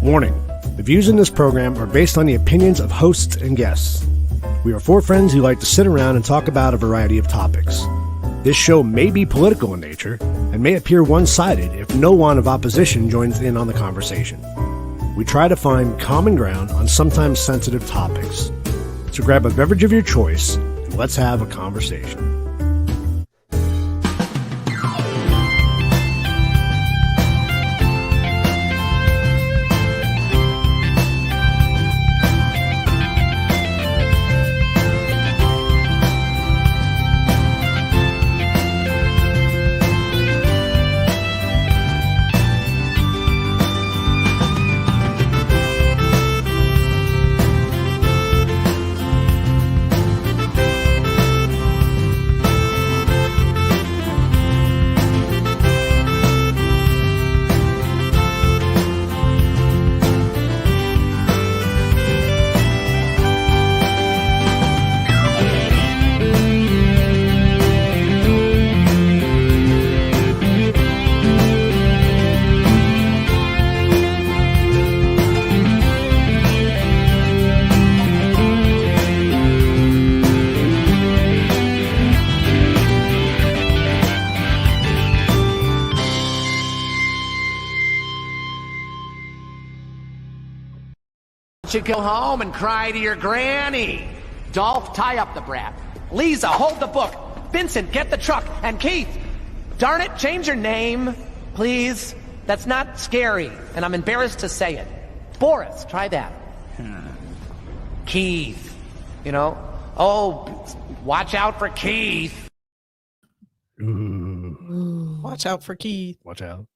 Warning: the views in this program are based on the opinions of hosts and guests. We are four friends who like to sit around and talk about a variety of topics. This show may be political in nature and may appear one-sided if no one of opposition joins in on the conversation. We try to find common ground on sometimes sensitive topics. So grab a beverage of your choice and let's have a conversation. You go home and cry to your granny. Dolph, tie up the brat. Lisa, hold the book. Vincent, get the truck. And Keith, darn it, change your name, please. That's not scary, and I'm embarrassed to say it. Boris, try that. Keith, watch out for Keith. Watch out for Keith. Watch out.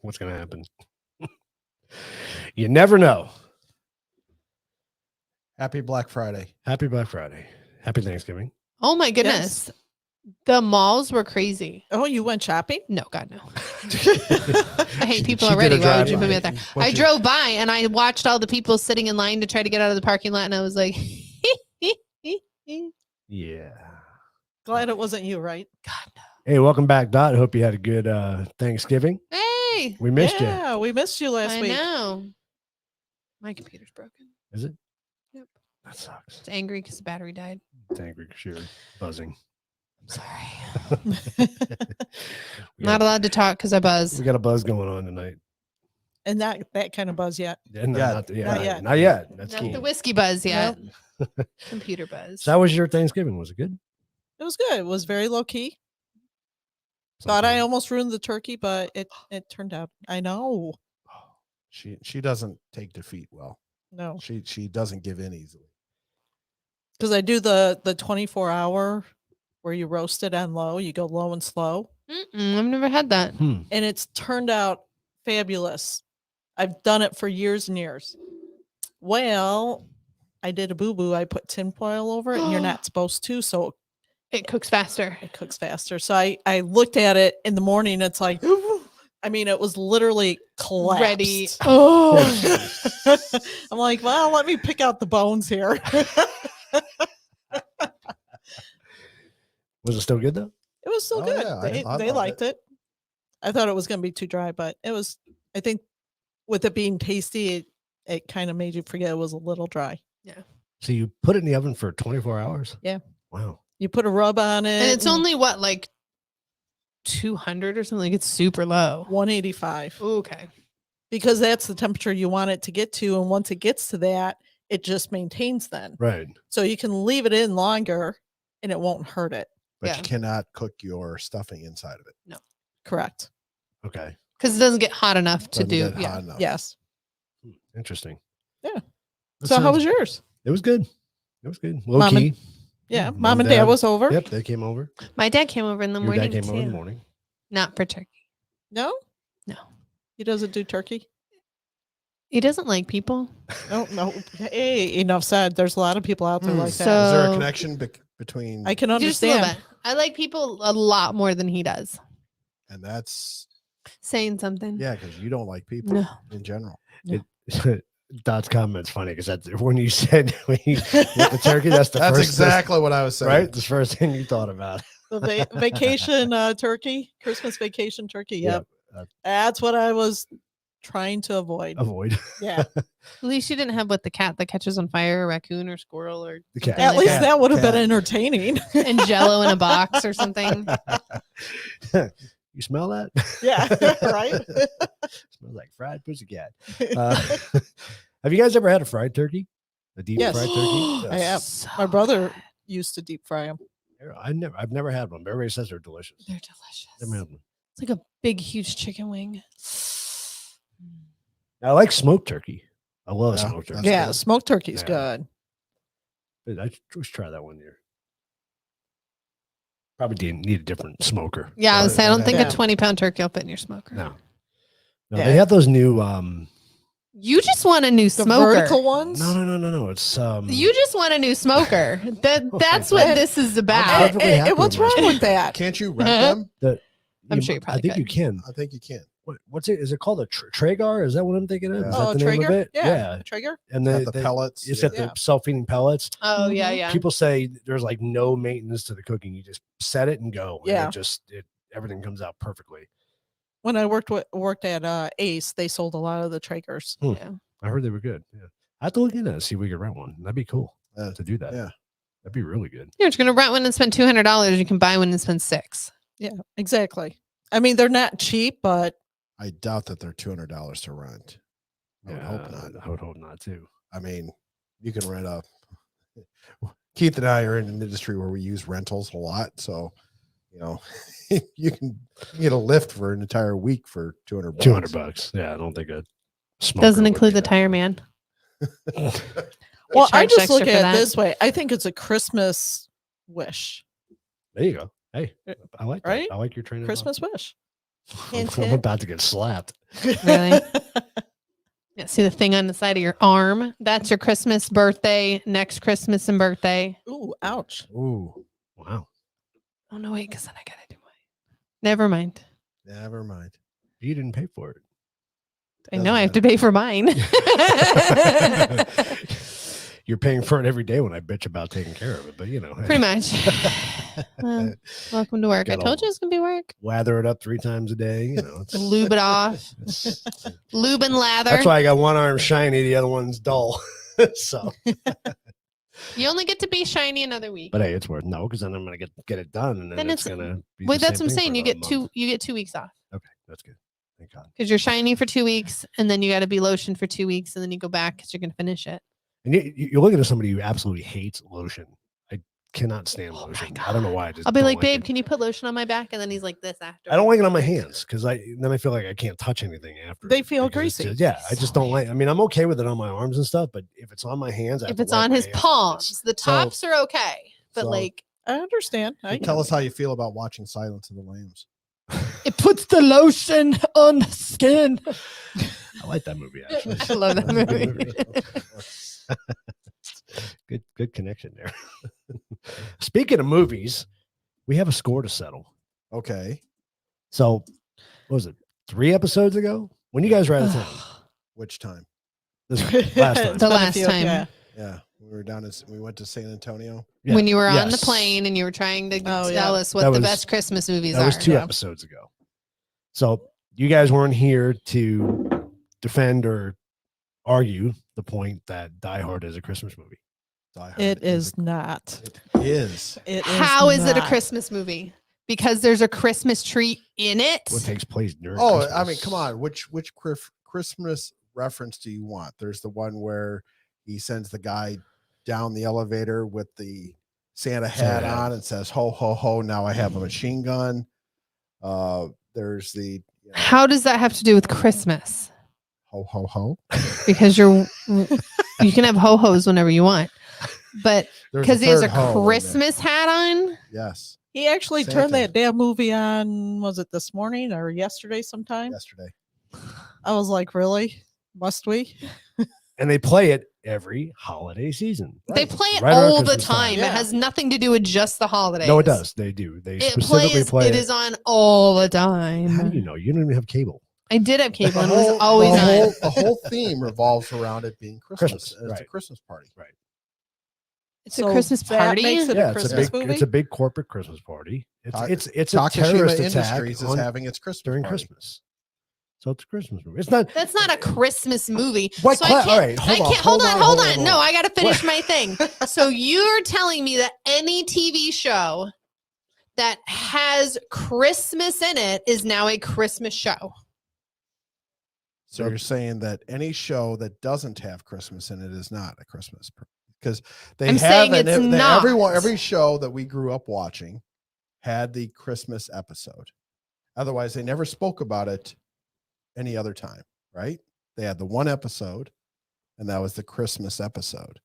What's going to happen? You never know. Happy Black Friday. Happy Black Friday. Happy Thanksgiving. Oh my goodness. Yes. The malls were crazy. Oh, you went shopping? No, God, no. I hate people already. Why would you put me out there? I drove by and I watched all the people sitting in line to try to get out of the parking lot. And I was like, yeah. Glad it wasn't you, right? God, no. Hey, welcome back, Dot. I hope you had a good Thanksgiving. Hey. We missed you. Yeah, we missed you last week. I know. My computer's broken. Is it? Yep. That sucks. It's angry because the battery died. It's angry because you're buzzing. I'm sorry. Not allowed to talk because I buzz. We got a buzz going on tonight. And that kind of buzz yet? Yeah, not yet. Not yet. That's not key. the whiskey buzz yet. Nope. Computer buzz. So how was your Thanksgiving? Was it good? It was good. It was very low key. Thought I almost ruined the turkey, but it turned out. I know. She doesn't take defeat well. No. She doesn't give in easily. Because I do the 24-hour where you roast it on low. You go low and slow. I've never had that. And it's turned out fabulous. I've done it for years and years. Well, I did a boo-boo. I put tinfoil over it, and you're not supposed to, so it cooks faster. It cooks faster. So I looked at it in the morning. It's like, I mean, it was literally collapsed. Ready. Oh. I'm like, well, let me pick out the bones here. Was it still good though? It was still good. Yeah, they liked it. I thought it was going to be too dry, but it was, I think with it being tasty, it kind of made you forget it was a little dry. Yeah. So you put it in the oven for 24 hours? Yeah. Wow. You put a rub on it. And it's only what, like 200 or something? Like it's super low. 185. Okay. Because that's the temperature you want it to get to. And once it gets to that, it just maintains then. Right. So you can leave it in longer and it won't hurt it. But you cannot cook your stuffing inside of it. No. Correct. Okay. Because it doesn't get hot enough to do. Hot enough. Yes. Interesting. Yeah. So how was yours? It was good. It was good. Low key. Yeah. Mom and Dad was over. Yep. They came over. My dad came over in the morning. Your dad came over in the morning. Not for turkey. No? No. He doesn't do turkey? He doesn't like people. No. Hey, enough said. There's a lot of people out there like that. Is there a connection between? I can Just a little understand. bit. I like people a lot more than he does. And that's saying something. Yeah, because you don't like people in general. No. Dot's comment's funny because that's when you said with the turkey, that's exactly what I was saying. Right, the first thing you thought about. The vacation turkey, Christmas vacation turkey. Yep. That's what I was trying to avoid. Yeah. At least you didn't have what the cat that catches on fire, a raccoon or squirrel or The cat. At least Cat. that would have been Cat. entertaining. and Jello in a box or something. You smell that? Yeah, right? Smells like fried pussycat. Have you guys ever had a fried turkey? A deep Yes. fried turkey? I have. My brother used to deep fry them. I've never had one. But everybody says they're delicious. They're delicious. Never had one. It's like a big, huge chicken wing. I like smoked turkey. I love Yeah, smoked turkey. that's Yeah, good. smoked turkey's Yeah. good. I should try that one year. Probably need a different smoker. Yeah, I was saying, I don't think Yeah. a 20-pound turkey will fit in your smoker. No. No, Yeah. they have those new You just want a new The smoker. vertical ones? no. It's You just want a new smoker. That's what this is about. perfectly happy What's with wrong my with that? Can't you rent them? I'm sure you probably I think could. you can. I think you can. What's it? Is it called a Traeger? Is that what I'm thinking of? Yeah. Is Oh, that the name of Traeger? it? Yeah. Traeger? And Got the the pellets. It's got Yeah. the self-feeding pellets. Oh, yeah. People say there's like no maintenance to the cooking. You just set it and go. And Yeah. everything comes out perfectly. When I worked at Ace, they sold a lot of the Traegers. I heard they were good. Yeah. I have to look into it and see if we could rent one. That'd be cool to do that. Yeah. That'd be really good. You're just going to rent one and spend $200. You can buy one and spend $600. Yeah, exactly. I mean, they're not cheap, but I doubt that they're $200 to rent. I would hope not. I would hope not too. I mean, you can rent a. Keith and I are in an industry where we use rentals a lot, so you can get a lift for an entire week for $200. $200. Yeah, I don't think a smoker Doesn't would include be the that. tire man. well, I charged just look extra at for it that. this way. I think it's a Christmas wish. There you go. Hey, I like that. Right? I like your train of Christmas wish. thought. Hint, I'm hint. about to get slapped. Really? Yeah, see the thing on the side of your arm? That's your Christmas, birthday, next Christmas and birthday. Ooh, ouch. Ooh, Wow. Oh, no, wait, because then I got to do mine. Never mind. never mind. You didn't pay for it. I know I have to pay for mine. You're paying for it every day when I bitch about taking care of it, but hey, Pretty much. Well, welcome to work. I Gotta- told you it's going to be work. lather it up 3 times a day. It's, Lube it off. it's- Lube and lather. that's why I got one arm shiny, the other one's dull. So, You only get to be shiny another week. but hey, it's worth because then I'm gonna get it done, and then, Then it's it's- gonna. Be Wait, the that's what I'm same thing saying. for You get another month. you get 2 weeks off Okay, that's good. Thank God. because you're shiny for 2 weeks, and then you got to be lotion for 2 weeks, and then you go back because you're going to finish it. And you're looking at somebody who absolutely hates lotion. I cannot stand Oh my lotion. I don't know why. I just I'll be don't like, babe, it. can you put lotion on my back? And then he's like this after. I don't like it on my hands because then I feel like I can't touch anything after. They feel because it's greasy. just- yeah, I just don't like. I mean, I'm okay with it on my arms and stuff, but if it's on my hands, I have If to it's wipe on my his hands. palms, the tops are okay, but so- like I understand. I Tell us how you feel about watching Silence of the Lambs. it puts the lotion on the skin. I like that movie actually. I love that That's a good movie. good connection there. Speaking of movies, we have a score to settle. Okay. So, what was it 3 episodes ago? When you guys were out of town? Which time? This last time. It's The been a last few, time. yeah. Yeah. We were we went to San Antonio. Yeah. When you were on the Yes. plane and you were trying to Oh, tell yeah. us what That the was- best Christmas movies That are. was 2 yeah. episodes ago. So you guys weren't here to defend or argue the point that Die Hard is a Christmas movie. Die Hard It is not. It is. It How is it a not. Christmas movie? Because there's a Christmas tree in it. What takes place during Oh, Christmas. I mean, come on. Which Christmas reference do you want? There's the one where he sends the guy down the elevator with the Santa hat Santa hat. on and says, "Ho ho ho! Now I have a machine gun." There's the How does that have to do with Christmas? ho ho ho. Because you can have ho-hos whenever you want. But because he has a third ho in there. Christmas hat on, Yes, He actually Santa. turned that damn movie on. Was it this morning or yesterday sometime? yesterday. I was like, really? Must we? And they play it every holiday season. they play it Right around all the Christmas time. time. Yeah. It has nothing to do with just the holidays. No, it does. They do. They It specifically plays. play It is on all the How do time. you know? You don't even have cable. I did have cable and it The was whole- always the on. whole, the whole theme revolves around it being Christmas. Christmas, It's a right. Christmas party. It's a Christmas that party. makes it Yeah, a it's a Christmas big movie. it's a big corporate Christmas party. Ta- It's a Takashima terrorist attack Industries is on- having its Christmas during party. Christmas. So it's a Christmas movie. It's not. That's not a Christmas movie. What So cla- I can't, all right, hold I on, can't, hold on. hold on. No, I got to finish my thing. So you're telling me that any TV show that has Christmas in it is now a Christmas show? So you're saying that any show that doesn't have Christmas in it is not a Christmas, because they I'm have saying it's not. every show that we grew up watching had the Christmas episode. Otherwise, they never spoke about it any other time, right? They had the one episode, and that was the Christmas episode.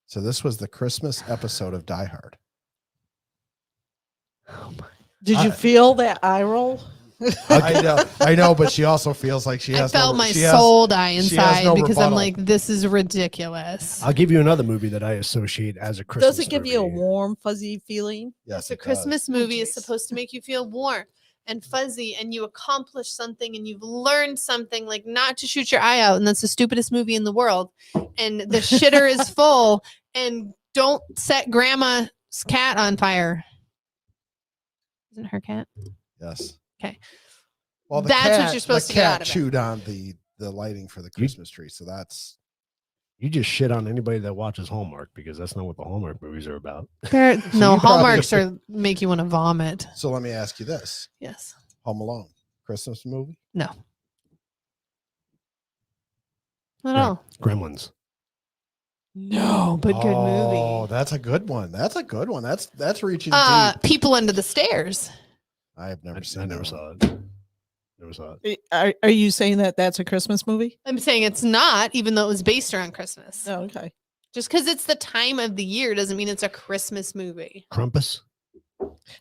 So this was the Christmas episode of Die Hard. Did you feel that eye roll? I know, but she also feels like she I has. felt my she has- soul die she has inside no because I'm rebuttal. like, this is ridiculous. I'll give you another movie that I associate as a Christmas. Does it give you a movie. warm, fuzzy feeling? Yes, A it does. Christmas movie is jeez. supposed to make you feel warm and fuzzy, and you accomplish something and you've learned something, like not to shoot your eye out, and that's the stupidest movie in the world, and the shitter is full, and don't set grandma's cat on fire. Isn't her cat? Yes. Okay. Well, the That's cat, what you're supposed the to get cat out of it. chewed on the lighting for the Christmas tree, so that's You just shit on anybody that watches Hallmark because that's not what the Hallmark movies are about. No, you probably Hallmarks have are make you want to vomit. so. Let me ask you this: Yes. Home Alone, Christmas movie? No. Not at Yeah. all. Gremlins. No, but good Oh, movie. that's a good one. That's a good one. That's reaching deep. People Under the Stairs. I have never seen. I that never one. saw it. Never saw it. Are you saying that that's a Christmas movie? I'm saying it's not, even though it was based around Christmas. Oh, okay. Just because it's the time of the year doesn't mean it's a Christmas movie. Krampus.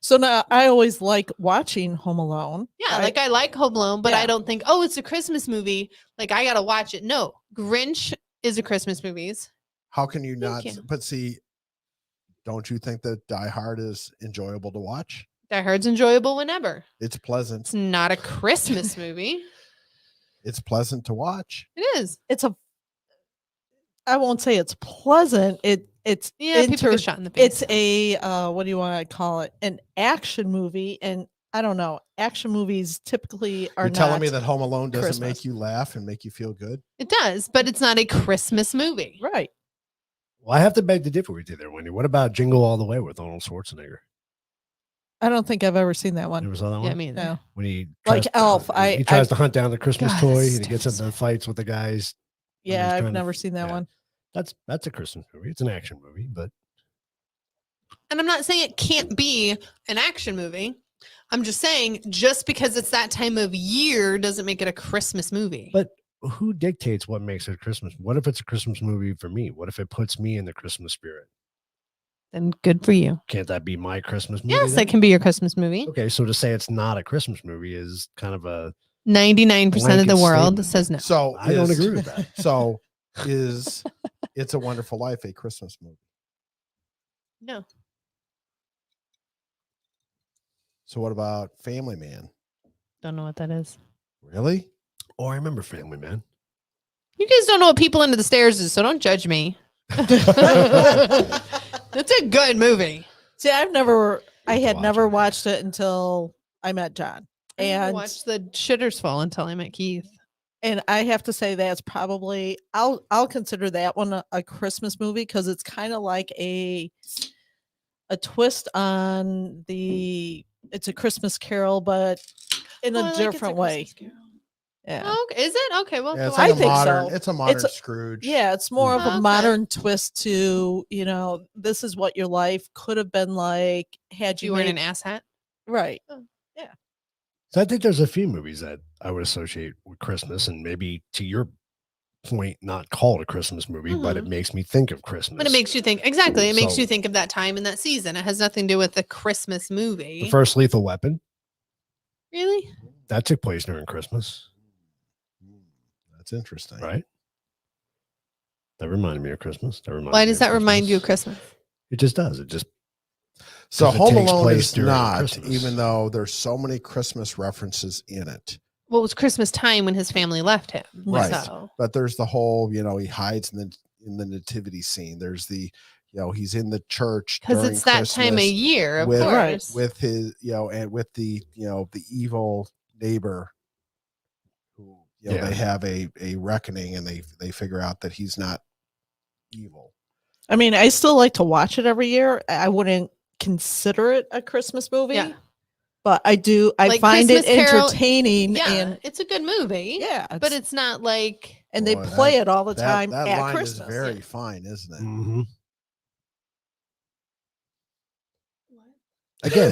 So now I always like watching Home Alone. Yeah, like I like Home Alone, but Yeah. I don't think, oh, it's a Christmas movie. Like I gotta watch it. No, Grinch is a Christmas movies. How can you not? you. But see, don't you think that Die Hard is enjoyable to watch? Die Hard's enjoyable whenever. It's pleasant. It's not a Christmas movie. It's pleasant to watch. It is. I won't say it's pleasant. It's Yeah, people get shot in the face. It's a what do you want to call it? An action movie, and I don't know. Action movies typically are You're telling not me that Home Alone doesn't Christmas. make you laugh and make you feel good? It does, but it's not a Christmas movie. right. Well, I have to beg to differ with you there, Wendy. What about Jingle All the Way with Arnold Schwarzenegger? I don't think I've ever seen that You one. ever saw that one? Yeah, I mean, No. When he Like Elf, he tries to hunt down the Christmas God, toy that's and he gets into fights with the guys. Yeah, he's I've trying to- never seen that yeah. one. That's a Christmas movie. It's an action movie, but and I'm not saying it can't be an action movie. I'm just saying just because it's that time of year doesn't make it a Christmas movie. But who dictates what makes it Christmas? What if it's a Christmas movie for me? What if it puts me in the Christmas spirit? Then good for you. Can't that be my Christmas movie? Yes, then? that can be your Christmas movie. Okay, so to say it's not a Christmas movie is kind of a 99% of the Blanket world statement. says no. So I don't is- agree with that. So is It's a Wonderful Life a Christmas movie? No. So what about Family Man? Don't know what that is. Really? Oh, I remember Family Man. You guys don't know what People Under the Stairs is, so don't judge me. It's a good movie. See, I had Watch never it. watched it until I met John. I never And watched the shitters fall until I met Keith. and I have to say that's probably I'll consider that one a Christmas movie because it's kind of like a twist on it's a Christmas Carol, but in Oh, I a like It's a different way. Christmas Carol. Yeah. Oh, okay. Is it? Okay, well, Yeah, it's go I like on. a think modern. so. It's a modern It's a- Scrooge. Yeah, it's more of a Okay. modern twist to, this is what your life could have been like had you you wearing made an ass hat? right. So I think there's a few movies that I would associate with Christmas, and maybe to your point, not call it a Christmas movie, but it makes me think of Christmas. But it makes you think, exactly. It makes So- you think of that time and that season. It has nothing to do with the Christmas movie. the first Lethal Weapon Really? that took place during Christmas, That's interesting. right? That reminded me of Christmas. Why does that remind you of Christmas? It just does. It just So 'Cause it Home takes Alone place is during not, Christmas. even though there's so many Christmas references in it. Well, it was Christmas time when his family left him. Right. So, But there's the whole, he hides in the nativity scene. There's the, he's in the church because during it's that time of Christmas year, of with- course. with his, and with the, the evil neighbor. who they have a reckoning, and they figure out that he's not evil. I mean, I still like to watch it every year. I wouldn't consider it a Christmas movie, Yeah. but I do. I Like find it Christmas Carol- entertaining, Yeah, and it's a good movie. yeah, But it's not like and they Boy, play it all the time That at line Christmas. is very fine, isn't it? Mm-hmm. Again,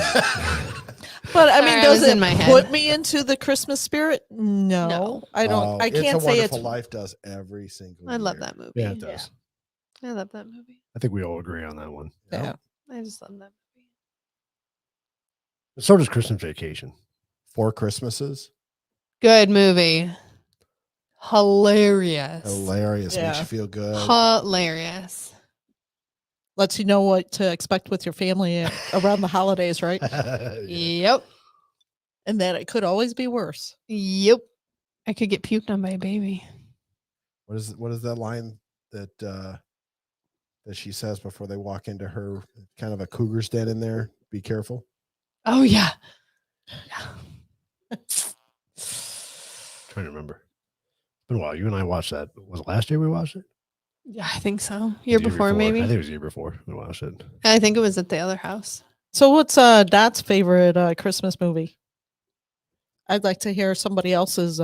But I Sorry, mean, I does was it in my put head. me into the Christmas spirit? No, No. I don't. I It's can't a say it's. Wonderful Life does every single. I love year. that movie. Yeah, it does. I love that movie. I think we all agree on that one. Yeah. I just love that movie. So does Christmas Vacation. 4 Christmases, Good movie. Hilarious. hilarious, makes Yeah. you feel good. Hilarious. Lets you know what to expect with your family around the holidays, right? Yep. And that it could always be worse. Yep. I could get puked on by a baby. What is that line that she says before they walk into her kind of a cougar's den in there? Be careful. Oh yeah. Trying to remember. It's been a while. You and I watched that. Was it last year we watched it? Yeah, I think so. Year The before, I maybe. think it was the year before we watched it. I think it was at the other house. So, what's Dot's favorite Christmas movie? I'd like to hear somebody else's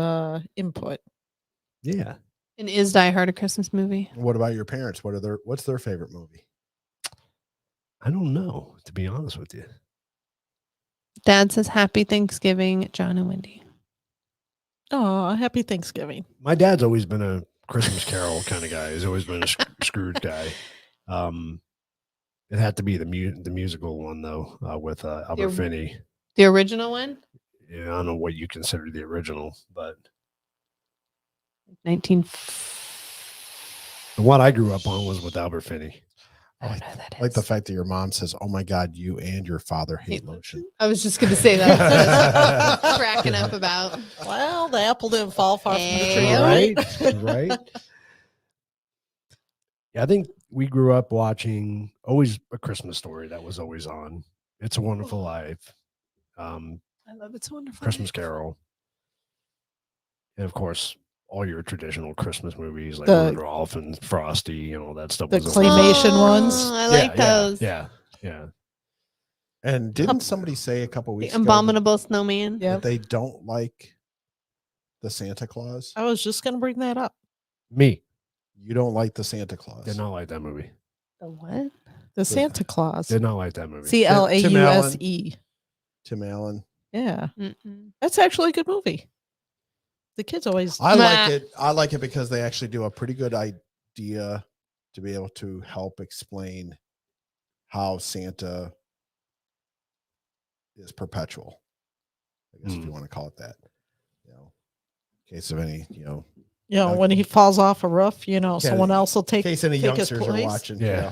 input. Yeah. And is Die Hard a Christmas movie? What about your parents? What's their favorite movie? I don't know, to be honest with you. Dad says Happy Thanksgiving, John and Wendy. Oh, happy Thanksgiving. My dad's always been a Christmas Carol kind of guy. He's always been a Scrooge guy. It had to be the musical one though, with Albert The- Finney. The original one? Yeah, I don't know what you consider the original, but 19. the one I grew up on was with Albert Finney. I don't know who that Like the is. fact that your mom says, "Oh my God, you and your father hate Hate lotion." I was just going to say that. That's what I was cracking up about. Well, the apple didn't fall far from the tree, Hey. right? Right. Yeah, I think we grew up watching always A Christmas Story. That was always on. It's a Wonderful Life. I love It's a Wonderful Christmas Life. Carol. And of course, all your traditional Christmas movies like The- Rudolph and Frosty and all that stuff. the was clay- always- Claymation ones. I like those. Yeah. Yeah. And didn't somebody say a couple The weeks ago Abominable Snowman. Yeah. that they don't like the Santa Claus? I was just going to bring that up. Me. You don't like the Santa Claus? Did not like that movie. The what? The Santa Claus. Did not like that movie. CLAUSE. Tim Allen. Yeah. Mm-mm. That's actually a good movie. The kids always. I Nah. like it. I like it because they actually do a pretty good idea to be able to help explain how Santa is perpetual. I guess if you want to call it that. You know, in case of any, when he falls off a roof, someone else will in take case any take his youngsters are place. watching. Yeah.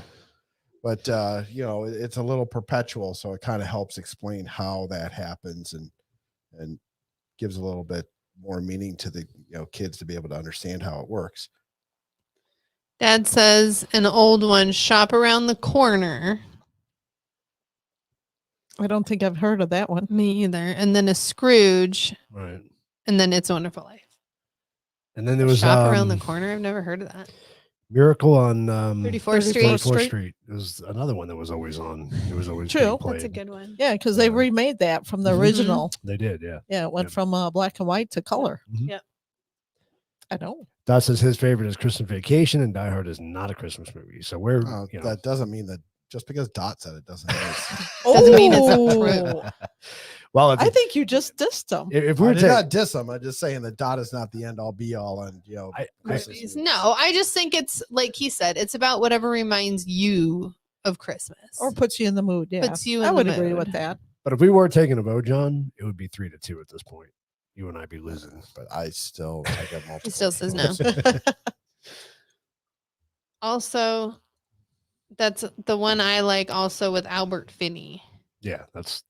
But it's a little perpetual, so it kind of helps explain how that happens and gives a little bit more meaning to the kids to be able to understand how it works. Dad says an old one, Shop Around the Corner. I don't think I've heard of that one. Me either. And then a Scrooge. Right. And then It's a Wonderful Life. And then there was Shop Around the Corner. I've never heard of that. Miracle on 34th Street. 34th Street. It was another one that was always on. It was always True. being That's That's a played. good one. Yeah, because they Yeah. remade that from the Mhm. original. They did, yeah. Yeah, it went Yep. from black and white to color. Mhm. Yep. I know. Dot says his favorite is Christmas Vacation, and Die Hard is not a Christmas movie. So we're That doesn't mean that just because Dot said it doesn't mean it's Doesn't mean it's Oh, well, if, I think you just dissed them. if I we're did taking, not diss them. I'm just saying that Dot is not the end all be all and I- Christmas Movies. movies. No, I just think it's like he said, it's about whatever reminds you of Christmas. Or puts you in the mood. Yeah. Puts you I in would the agree with mood. that. but if we were taking a vote, John, it would be 3-2 at this point. You and I'd be losing. But I got multiple. He still says no. Also, that's the one I like also with Albert Finney. Yeah, that's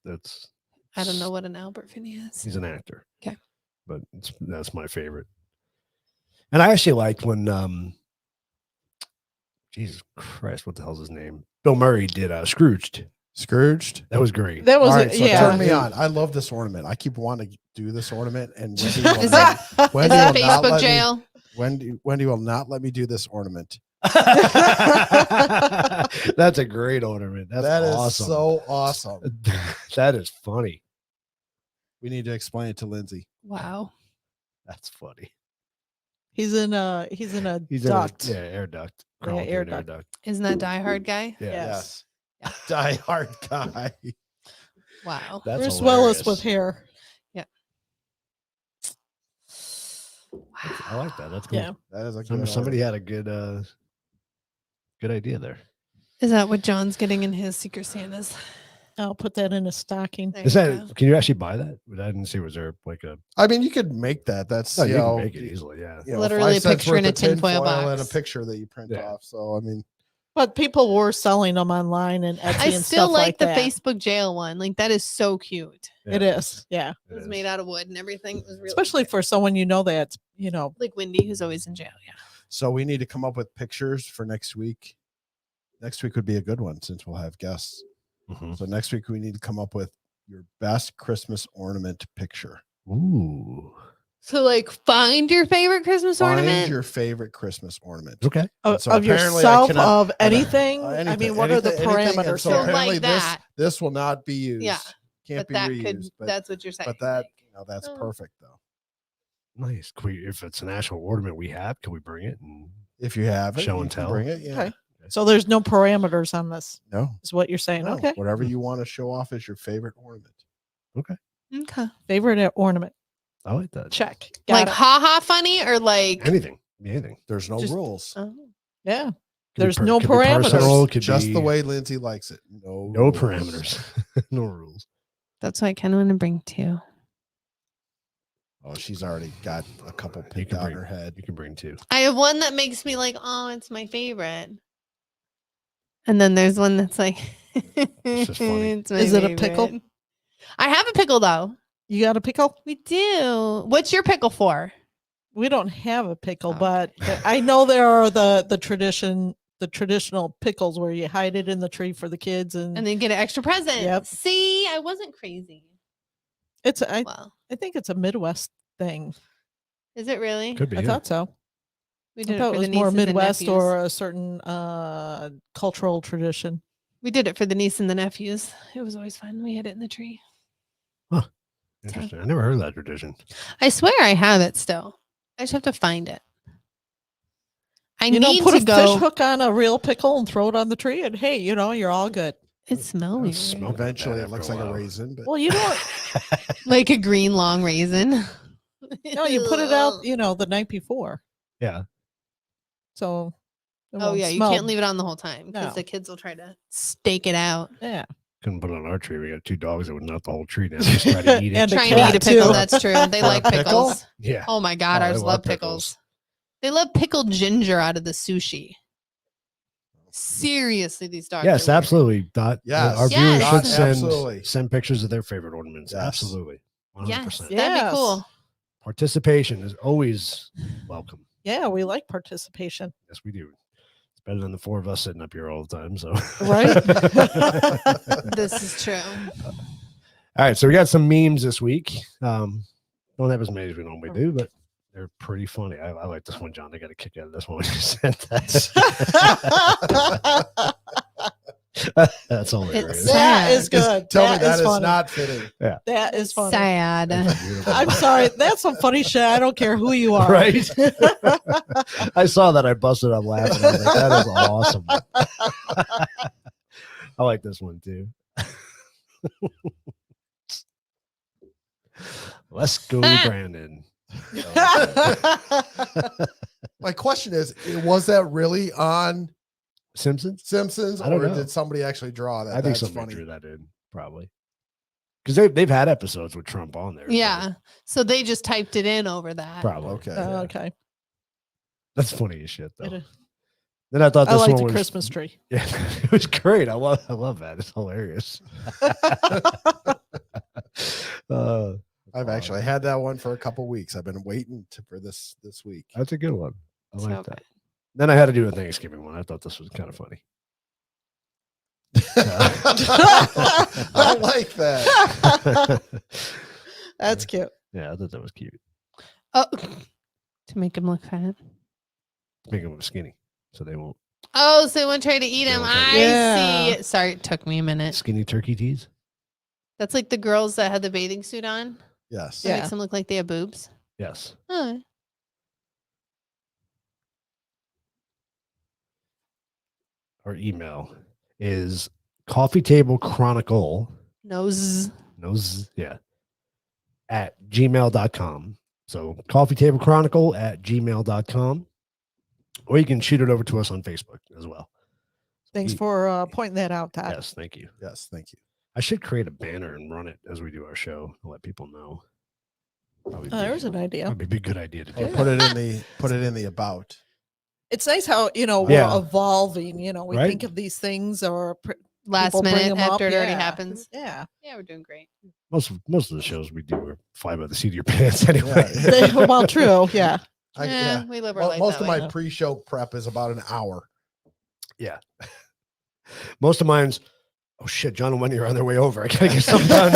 I don't know what an Albert Finney is. he's an actor. Okay. But that's my favorite. And I actually liked when Jesus Christ, what the hell's his name? Bill Murray did Scrooged. Scrooged. That was great. That was All right, so yeah. turn me on. I love this ornament. I keep wanting to do this ornament, and Wendy will Is not, Is Wendy that will not Facebook let me. jail? Wendy will not let me do this ornament. That's a great ornament. That's That is awesome. so awesome. That is funny. We need to explain it to Lindsay. Wow. That's funny. He's in a He's duct. in air duct. Yeah, Crawling air through an duct. Isn't that Die Hard guy? Yeah. Yes. Die Hard guy. Wow. That's Bruce hilarious. Willis with hair. I like that. That's cool. Yeah. That is a good Somebody ornament. had a good idea there. Is that what John's getting in his Secret Santas? I'll put that in a stocking. There Is you that? go. Can you actually buy that? I didn't see. Was there like a? I mean, you could make that. That's No, you know, can make it easily. Yeah. Literally a 5 cents picture in worth a of tinfoil tinfoil and a box. picture that you print Yeah. off. So I mean, But people were selling them online and Etsy I and still stuff like the that. Facebook jail one. Like that is so cute. It is, yeah. It was made out of wood and everything. It was really Especially cute. for someone that's like Wendy, who's always in jail. Yeah. so we need to come up with pictures for next week. Next week would be a good one since we'll have guests. Mhm. So next week we need to come up with your best Christmas ornament picture. Ooh. So like, find your favorite Christmas Find ornament. your favorite Christmas ornament. Okay. of, So of apparently I yourself, cannot- of anything. I Anything- mean, what are the anything- anything, and parameters? So So here? apparently like this that. this will not be used. Yeah, Can't but be that reused. could. but That's what you're saying. but that like, that's Oh. perfect though. Nice. Can we, if it's an actual ornament we have, can we bring it? And If you have it, Show you and can tell. bring it. Yeah. Okay. So there's no parameters on this, No. is what you're saying. no. Okay. Whatever you want to show off as your favorite ornament. okay. Favorite ornament. I like that. Check. Got Like it. haha funny or like. Anything. Anything. There's no Just- rules. Oh. Yeah. Could be There's no could be parameters. personal, could Just be the way Lindsay likes it. No No rules. parameters. No rules. That's what I kind of want to bring too. Oh, she's already got a couple You picked can out bring in her head. You can bring two. I have one that makes me like, oh, it's my favorite. And then there's one that's like, just funny. it's my Is it a pickle? favorite. I have a pickle though. You got a pickle? We do. What's your pickle for? We don't have a pickle, Okay. but I know there are the traditional pickles where you hide it in the tree for the kids, and And then get an extra present. Yep. See, I wasn't crazy. I Well, think it's a Midwest thing. is it really? Could be. I yeah. thought so. We I did it thought for it the was more nieces and Midwest nephews. or a certain cultural tradition. We did it for the niece and the nephews. It was always fun. We had it in the tree. Interesting. I never heard of that tradition. I swear I have it still. I just have to find it. I You need put to a go. fish hook on a real pickle and throw it on the tree, and hey, you're all good. It smells That weird. smell- Not Eventually, bad it after looks a like a while. raisin, but Well, you don't. like a green long raisin. No, you put it out, the night before. Yeah. So. it Oh won't yeah, you smell. can't leave it on the whole time because No. the kids will try to stake it out. Yeah. Couldn't put it on our tree. We got two dogs that would knock the whole tree down. Just try to eat it. And a Trying to cat, eat a pickle. too. That's true. They For a like pickle? pickles. Yeah. Oh my god, Oh, ours they love love pickles. pickles. They love pickled ginger out of the sushi. Seriously, these dogs. Yes, are weird. absolutely. Dot. Yes. Our viewers Yes. should Absolutely. send pictures of their favorite ornaments. Yes. Absolutely. 100%. Yes, that'd Yes. be cool. Participation is always welcome. Yeah, we like participation. Yes, we do. It's better than the four of us sitting up here all the time. So Right? This is true. All right, so we got some memes this week. Don't have as many as we normally do, but they're pretty funny. I like this one, John. I got a kick out of this one when you sent that. That's hilarious. It's That sad. is good. tell me that is is funny. not fitting. That is funny. Sad. Beautiful. I'm sorry. That's some funny shit. I don't care who you are. Right? I saw that. I busted up laughing. I was like, that is awesome. I like this one too. Let's go, Brandon. My question is, was that really on Simpsons? Simpsons, I don't or know. did somebody actually draw that? I think That's somebody funny. drew that in, probably. Because they've had episodes with Trump on there. so Yeah. So they just typed it in over that. probably. Okay. Okay. That's funny as shit, though. It- Then I thought I this like one the was Christmas tree. Yeah, it was great. I love that. It's hilarious. I've actually had that one for a couple weeks. I've been waiting for this week. That's a good one. I like So that. good. Then I had to do a Thanksgiving one. I thought this was kind of funny. I don't like that. That's cute. Yeah, I thought that was cute. Oh, to make him look fat. Make them skinny so they won't. Oh, so they want to try to eat him. won't try to I eat him. see. Sorry, it took me a minute. Skinny turkey teas? That's like the girls that had the bathing suit on. Yes. That Yeah. makes them look like they have boobs. Yes. Oh. Our email is coffee table chronicle. Nose. Yeah. At gmail.com. So coffee table chronicle at gmail.com. Or you can shoot it over to us on Facebook as well. Thanks for pointing that out, Todd. Yes, thank you. Yes. Thank you. I should create a banner and run it as we do our show to let people know. Probably Oh, there's an idea. Probably be a good idea to do. Or put it in the about. It's nice how we're Yeah. evolving. We Right? think of these things or Last people bring minute 'em up. after it already Yeah. happens. Yeah. Yeah, we're doing great. Most of the shows we do are fly by the seat of your pants anyway. Yeah. Well, true. Yeah. Yeah, we live our Well, life most that of way. my pre-show prep is about an hour. Yeah. Most of mine's, oh shit, John and Wendy are on their way over. I gotta get something done.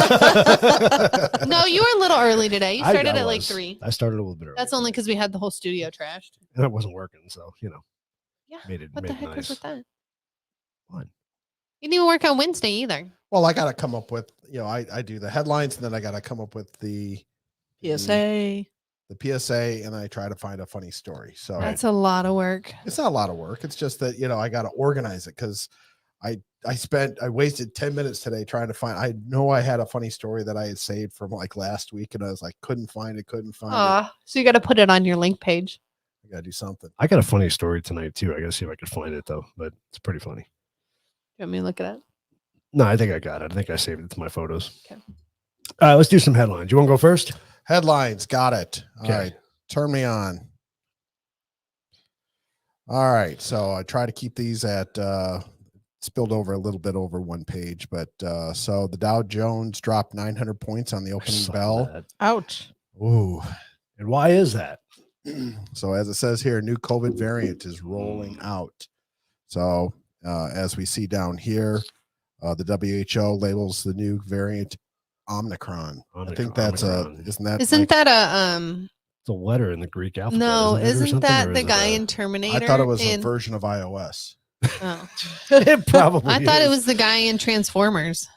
No, you were a little early today. You I started at like was. 3. I started a little bit early. That's only because we had the whole studio trashed. and it wasn't working, so Yeah. made it What made the it heck nice. was with that? What? You didn't even work on Wednesday either. Well, I got to come up with, I do the headlines and then I got to come up with the PSA. the PSA and I try to find a funny story. So Right. That's a lot of work. it's not a lot of work. It's just that, I got to organize it because I wasted 10 minutes today trying to find, I know I had a funny story that I had saved from like last week and I was like, couldn't find it. So you got to put it on your link page. I got to do something. I got a funny story tonight too. I gotta see if I can find it though, but it's pretty funny. You want me to look it up? No, I think I got it. I think I saved it to my photos. Okay. Let's do some headlines. You want to go first? Headlines. Got it. Okay. All right. Turn me on. All right. So I try to keep these at, spilled over a little bit over one page, but so the Dow Jones dropped 900 points on the I opening saw bell. that. Ouch. Ooh. And why is that? So as it says here, new COVID variant is rolling out. So as we see down here, the WHO labels the new variant Omicron. I think that's Omicron. Isn't that a It's a letter in the Greek alphabet. no? isn't it, or Isn't something, that or the is it guy a- in Terminator? I thought it was a in, version of iOS. oh. It probably. I thought it is. was the guy in Transformers.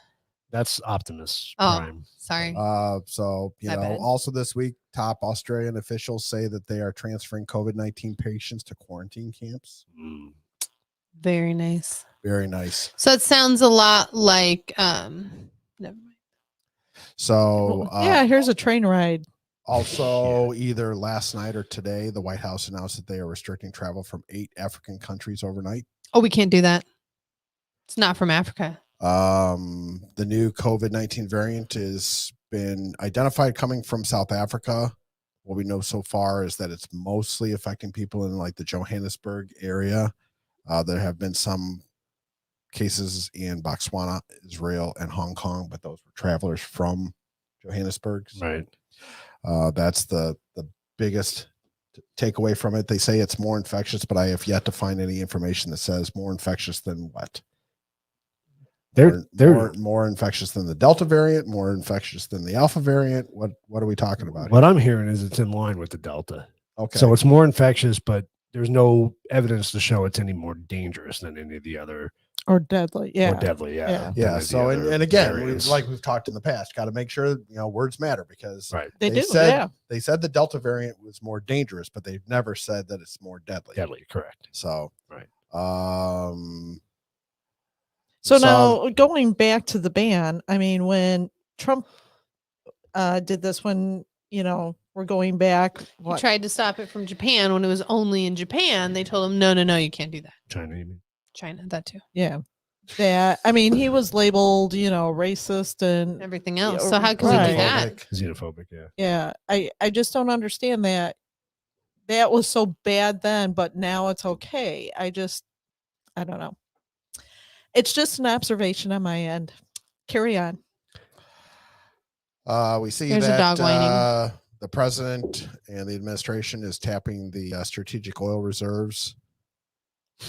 That's Optimus Oh. Prime. Sorry. So My bad. also this week, top Australian officials say that they are transferring COVID-19 patients to quarantine camps. Mm. Very nice. Very nice. So it sounds a lot like never mind. So Yeah, here's a train ride. also either last night or today, the White House announced that they are restricting travel from 8 African countries overnight. Oh, we can't do that. It's not from Africa. The new COVID-19 variant has been identified coming from South Africa. What we know so far is that it's mostly affecting people in like the Johannesburg area. There have been some cases in Botswana, Israel, and Hong Kong, but those were travelers from Johannesburg. Right. That's the biggest takeaway from it. They say it's more infectious, but I have yet to find any information that says more infectious than what. They're More infectious than the Delta variant, more infectious than the Alpha variant. What are we talking about? what I'm hearing is it's in line with the Delta. Okay. So it's more infectious, but there's no evidence to show it's any more dangerous than any of the other Or deadly. Yeah. or deadly. Yeah. than yeah. the So other and again, variants. like we've talked in the past, got to make sure words matter because right. They do. said Yeah. they said the Delta variant was more dangerous, but they've never said that it's more deadly. Deadly, correct. So Right. So So- now going back to the ban, I mean, when Trump did this, when we're going back, He what? tried to stop it from Japan when it was only in Japan. They told him, no, you can't do that. China, you mean? China, that too. Yeah. That I mean, he was labeled, racist and Everything else. Yeah, So how can we right. do that? Xenophobic, yeah. yeah. I just don't understand that. That was so bad then, but now it's okay. I don't know. It's just an observation on my end. Carry on. We see There's a that dog whining. the president and the administration is tapping the strategic oil reserves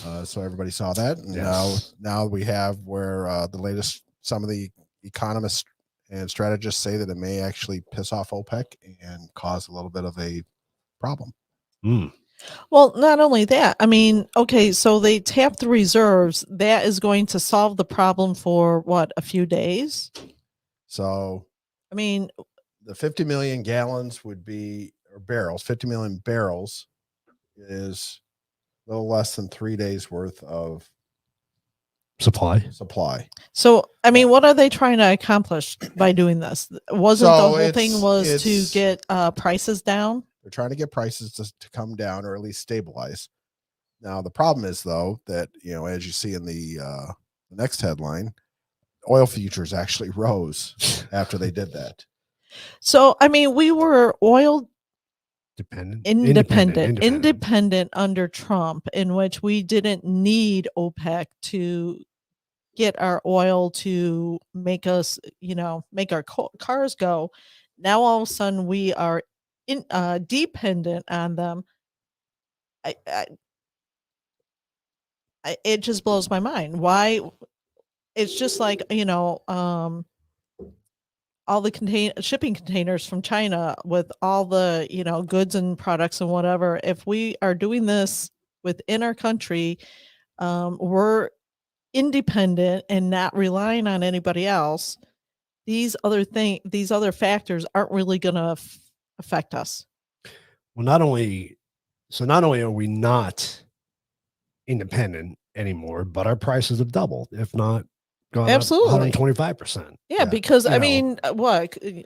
So everybody saw that. And Yes. now we have where the latest, some of the economists and strategists say that it may actually piss off OPEC and cause a little bit of a problem. Mm. Well, not only that, I mean, okay, so they tap the reserves. That is going to solve the problem for what, a few days? So I mean, the 50 million gallons would be, or barrels, 50 million barrels is a little less than 3 days worth of Supply. supply. so I mean, what are they trying to accomplish by doing this? Wasn't the So whole thing was to it's- get prices down? They're trying to get prices to come down or at least stabilize. Now, the problem is, though, that, as you see in the next headline, oil futures actually rose after they did that. So I mean, we were oil Independent. independent under Trump, in which we didn't need OPEC to get our oil to make us, make our cars go. Now all of a sudden we are dependent on them. I, it just blows my mind. Why? It's just like, all the shipping containers from China with all the, goods and products and whatever. If we are doing this within our country, we're independent and not relying on anybody else. These other factors aren't really going to affect us. Well, not only are we not independent anymore, but our prices have doubled, if not gone Absolutely. up 125%. Yeah, because I know. mean, what, a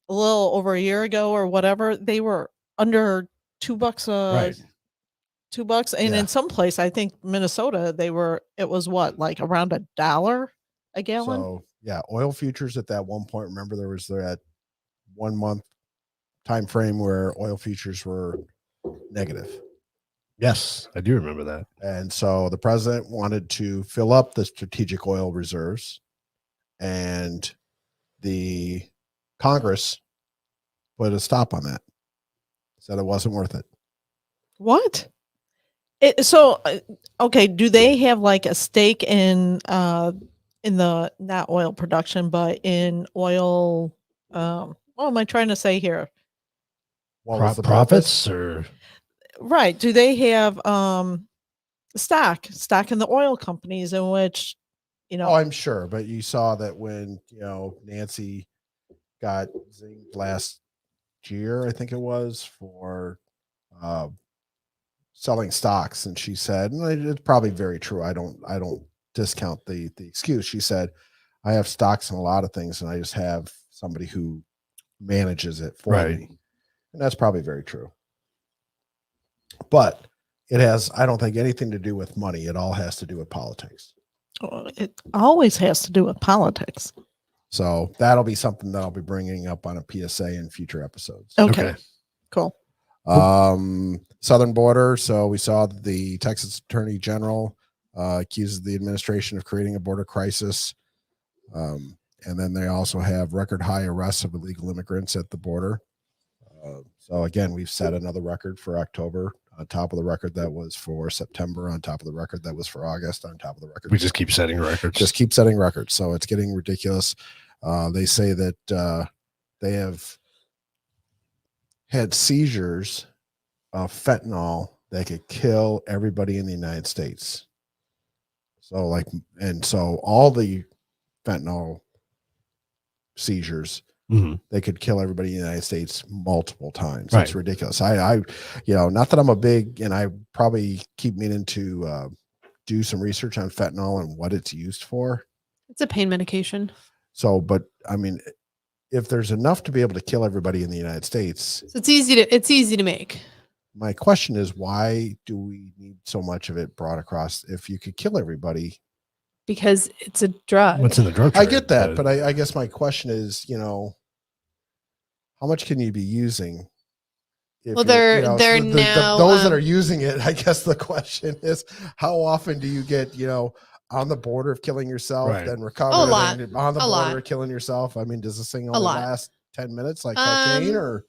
little over a year ago or whatever, they were under $2 Right. $2, and Yeah. in some place, I think Minnesota, it was what, like around $1 a gallon. So, yeah, oil futures at that one point, remember there was that 1 month time frame where oil futures were negative. Yes, I do remember that. And so the president wanted to fill up the strategic oil reserves, and the Congress put a stop on that. Said it wasn't worth it. What? Okay, do they have like a stake in the, not oil production, but in oil? What am I trying to say here? What was the Profits or Right. Do they have stock in the oil companies in which, Oh, I'm sure, but you saw that when Nancy got zinged last year, I think it was, for selling stocks, and she said, and it's probably very true. I don't discount the excuse. She said, I have stocks in a lot of things, and I just have somebody who manages it for Right. me, and that's probably very true. But it has, I don't think, anything to do with money. It all has to do with politics. it always has to do with politics. So that'll be something that I'll be bringing up on a PSA in future episodes. Okay. Cool. Southern border. So we saw that the Texas Attorney General accuses the administration of creating a border crisis. And then they also have record high arrests of illegal immigrants at the border. So again, we've set another record for October, on top of the record that was for September, on top of the record that was for August, on top of the record. we just keep setting records. Just keep setting records. So it's getting ridiculous. They say that they have had seizures of fentanyl that could kill everybody in the United States. So so all the fentanyl seizures, they could kill everybody in the United States multiple times. Right. It's ridiculous. I not that I'm a big, and I probably keep meaning to do some research on fentanyl and what it's used for. It's a pain medication. So, but I mean, if there's enough to be able to kill everybody in the United States, So it's easy to make. my question is, why do we need so much of it brought across? If you could kill everybody, Because it's a drug. What's in the drug? I trade, get that, but I guess my question is, how much can you be using? If Well, you're- they're so now, those that are using it. I guess the question is, how often do you get, on the border of killing yourself, Right. then recover, A and lot. then on the A border lot. of killing yourself? I mean, does this thing only lot. last 10 minutes like cocaine, or?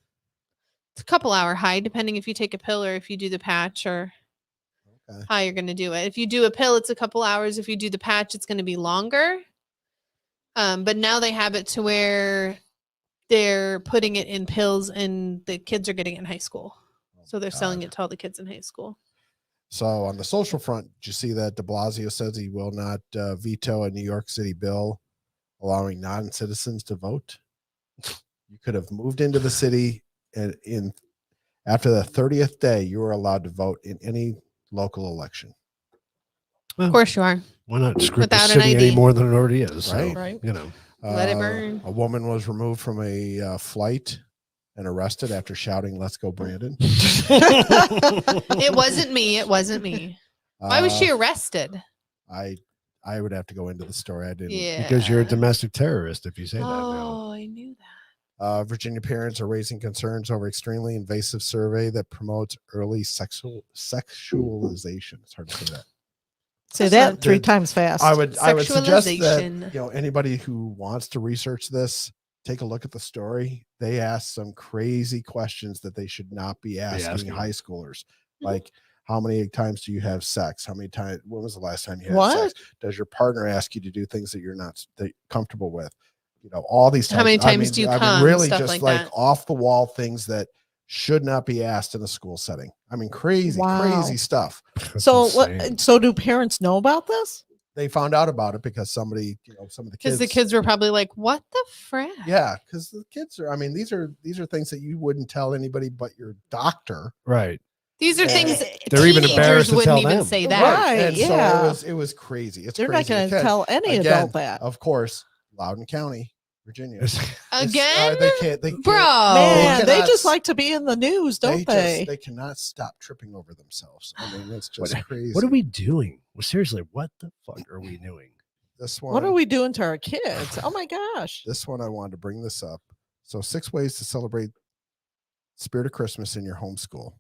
It's a couple hour high, depending if you take a pill or if you do the patch or. how you're going to do it. If you do a pill, it's a couple hours. If you do the patch, it's going to be longer. But now they have it to where they're putting it in pills and the kids are getting it in high school. So they're selling it to all the kids in high school. So on the social front, did you see that de Blasio says he will not veto a New York City bill allowing non-citizens to vote? You could have moved into the city and after the 30th day, you were allowed to vote in any local election. Of course you are. Why not script the Without an city any ID. more than it already is? So, Right. you know. Let it burn. A woman was removed from a flight and arrested after shouting, "Let's go, Brandon." It wasn't me. It wasn't me. Why was she Uh, arrested? I would have to go into the story. I didn't. Yeah. Because you're a domestic terrorist if you say that now. Oh, I knew that. Virginia parents are raising concerns over extremely invasive survey that promotes early sexualization. It's hard to say that. Say That's that not- 3 times fast. I would suggest that Sexualization. anybody who wants to research this, take a look at the story. They ask some crazy questions that they should not be asking asking. high schoolers, Mhm. like how many times do you have sex? How many times? When was the last time you had What? sex? Does your partner ask you to do things that you're not comfortable with? You know, all these. How many times do you come? Really, Stuff just like like that. off the wall things that should not be asked in a school setting. I mean, crazy, Wow. crazy stuff. That's So insane. what? So do parents know about this? They found out about it because somebody, some of the Because kids. the kids were probably like, "What the frick?" Yeah, because the kids are. I mean, these are things that you wouldn't tell anybody but your doctor. Right. These are Yeah. things They're even teenagers embarrassed to wouldn't tell even them. say that. Right. And yeah. so it was crazy. It's They're not crazy. going to Again- tell any again, adult that. Of course, Loudoun County, Virginia. Again? They can't. Bro. Man, they cannot just s- like to be in the news, don't they? They cannot stop tripping over themselves. I mean, it's just crazy. What are we doing? Well, seriously, what the fuck are we doing? This one. What are we doing to our kids? Oh my gosh. This one, I wanted to bring this up. So 6 ways to celebrate spirit of Christmas in your homeschool.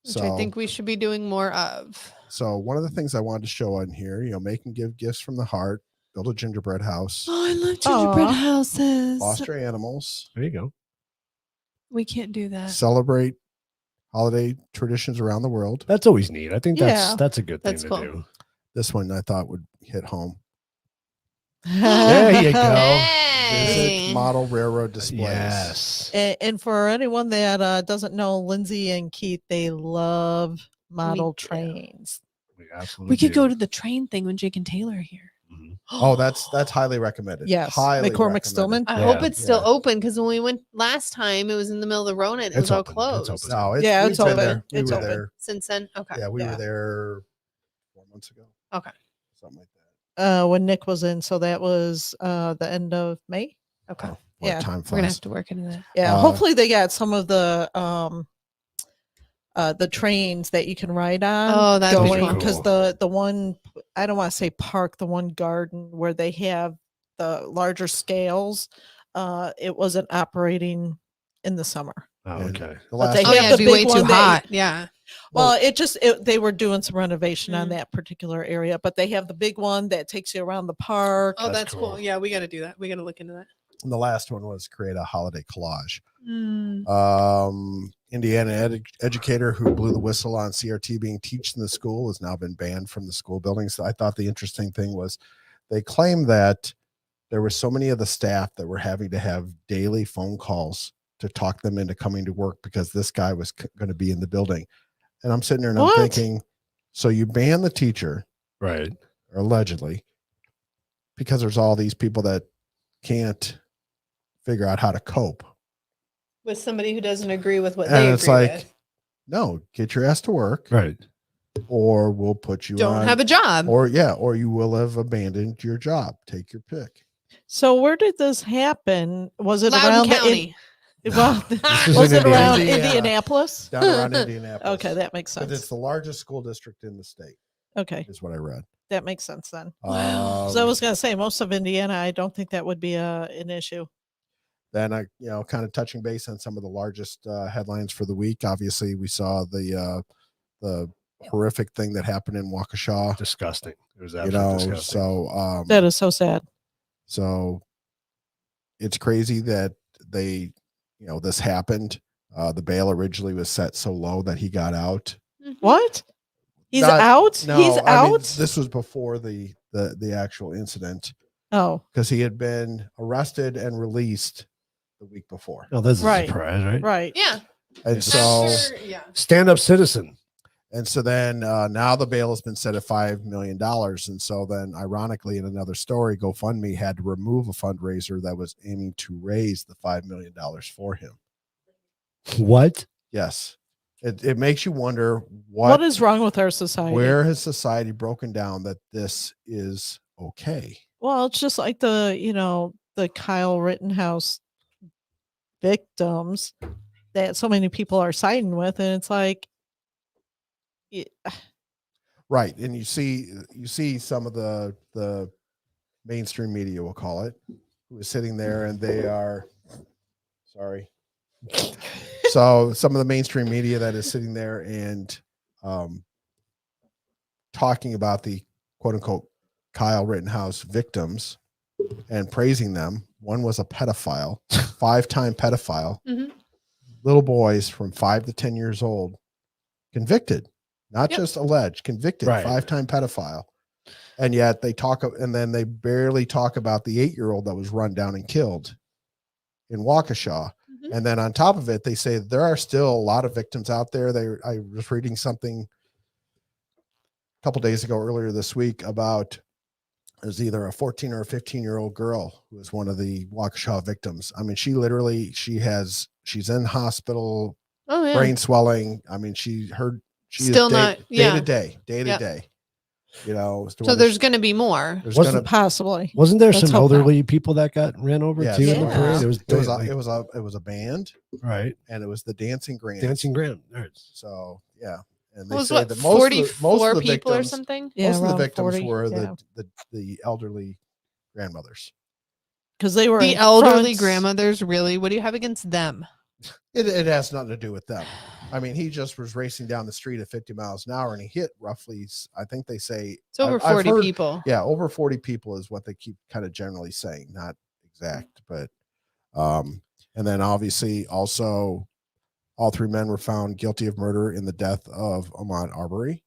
Which So I think we should be doing more of. So one of the things I wanted to show on here, make and give gifts from the heart, build a gingerbread house, Oh, I love gingerbread Aw. houses. foster animals, There you go. We can't do that. celebrate holiday traditions around the world. That's always neat. I think Yeah. that's a good thing That's to cool. do. This one I thought would hit home. There you go. Hey. Visit model railroad displays. Yes. And for anyone that doesn't know, Lindsay and Keith, they love model do. trains. We absolutely We could do. go to the train thing when Jake and Taylor are here. Mhm. Oh, that's highly recommended. Yes. Highly McCormick recommended. Stillman. I Yeah. hope it's still Yeah. open because when we went last time, it was in the middle of the Rona and it It's was all open. It's closed. open. No, Yeah, we've it's been open. there. We It's were open. there. Since then, okay. Yeah, we Yeah. were there 4 months ago. Okay. Something like that. When Nick was in, so that was the end of May. Okay. Oh, what Yeah. time We're gonna flies. have to work into that. Yeah, Uh, hopefully they got some of the trains that you can ride on. Oh, that'd be going cool. because the one, I don't want to say park, the one garden where they have the larger scales, it wasn't operating in the summer. Oh, And okay. The But last they Oh have yeah, the it'd be way big too one that- hot. Yeah. Well, they were doing some renovation on Mm. that particular area, but they have the big one that takes you around the park. Oh, That's that's cool. cool. Yeah, we got to do that. We got to look into that. the last one was create a holiday collage. Mm. Indiana educator who blew the whistle on CRT being taught in the school has now been banned from the school buildings. I thought the interesting thing was they claim that there were so many of the staff that were having to have daily phone calls to talk them into coming to work because this guy was going to be in the building. And I'm sitting there and What? I'm thinking, so you ban the teacher, Right. or allegedly, because there's all these people that can't figure out how to cope. With somebody who doesn't agree with what And they it's agree like, with. no, get your ass to work, Right. or we'll put you Don't on, have a job. or you will have abandoned your job. Take your pick. So where did this happen? Was it Loudoun around County. well, is was in it around Indiana. Indianapolis? Down around Indianapolis. Okay, that makes But it's sense. the largest school district in the state, Okay, is what I read. that makes sense then. Wow. So I was going to say most of Indiana, I don't think that would be an issue. Then I, kind of touching base on some of the largest headlines for the week. Obviously, we saw the horrific thing that happened in Waukesha. Disgusting. It was absolutely disgusting. So That is so sad. so it's crazy that they, this happened. The bail originally was set so low that he got out. Mhm. What? He's Not- out. No, He's I mean, out. this was before the actual incident Oh, because he had been arrested and released the week before. Oh, that's a Right. surprise, right? right. Yeah. And so After- yeah. Stand up citizen. and so then now the bail has been set at $5 million. And so then ironically in another story, GoFundMe had to remove a fundraiser that was aiming to raise the $5 million for him. What? Yes. It makes you wonder What is wrong with our society? where has society broken down that this is okay? Well, it's just like the Kyle Rittenhouse victims that so many people are siding with, and it's like, Right. And you see some of the mainstream media, we'll call it, who is sitting there and they are sorry. So some of the mainstream media that is sitting there and talking about the quote unquote Kyle Rittenhouse victims and praising them. One was a pedophile, 5-time pedophile, Mhm. little boys from 5 to 10 years old, convicted, not Yep. just alleged, convicted, Right. 5-time pedophile. And yet they talk, and then they barely talk about the 8-year-old that was run down and killed in Waukesha. Mhm. And then on top of it, they say there are still a lot of victims out there. I was reading something a couple days ago, earlier this week, about there's either a 14 or a 15-year-old girl who is one of the Waukesha victims. I mean, she's in hospital, Oh yeah. brain swelling. I mean, she Still is not- day yeah. to day, Yep. day. You know, as to So whether there's going to be more. there's Wasn't gonna possibly. Wasn't there Let's some hope not. elderly people that got ran over Yes. too in the Yeah. parade? it was a band, right. and it was the Dancing Grand. Dancing Grand. Right. So yeah, and It they was say what, that 44 most of the people or victims, something? Yeah, most of the around victims 40, were yeah. the elderly grandmothers. Because they were The in elderly front. grandmothers, really? What do you have against them? It has nothing to do with them. I mean, he just was racing down the street at 50 miles an hour and he hit roughly, I think they say It's over I've 40 heard- people. Yeah, over 40 people is what they keep kind of generally saying, not exact, but and then obviously also all 3 men were found guilty of murder in the death of Ahmaud Arbery.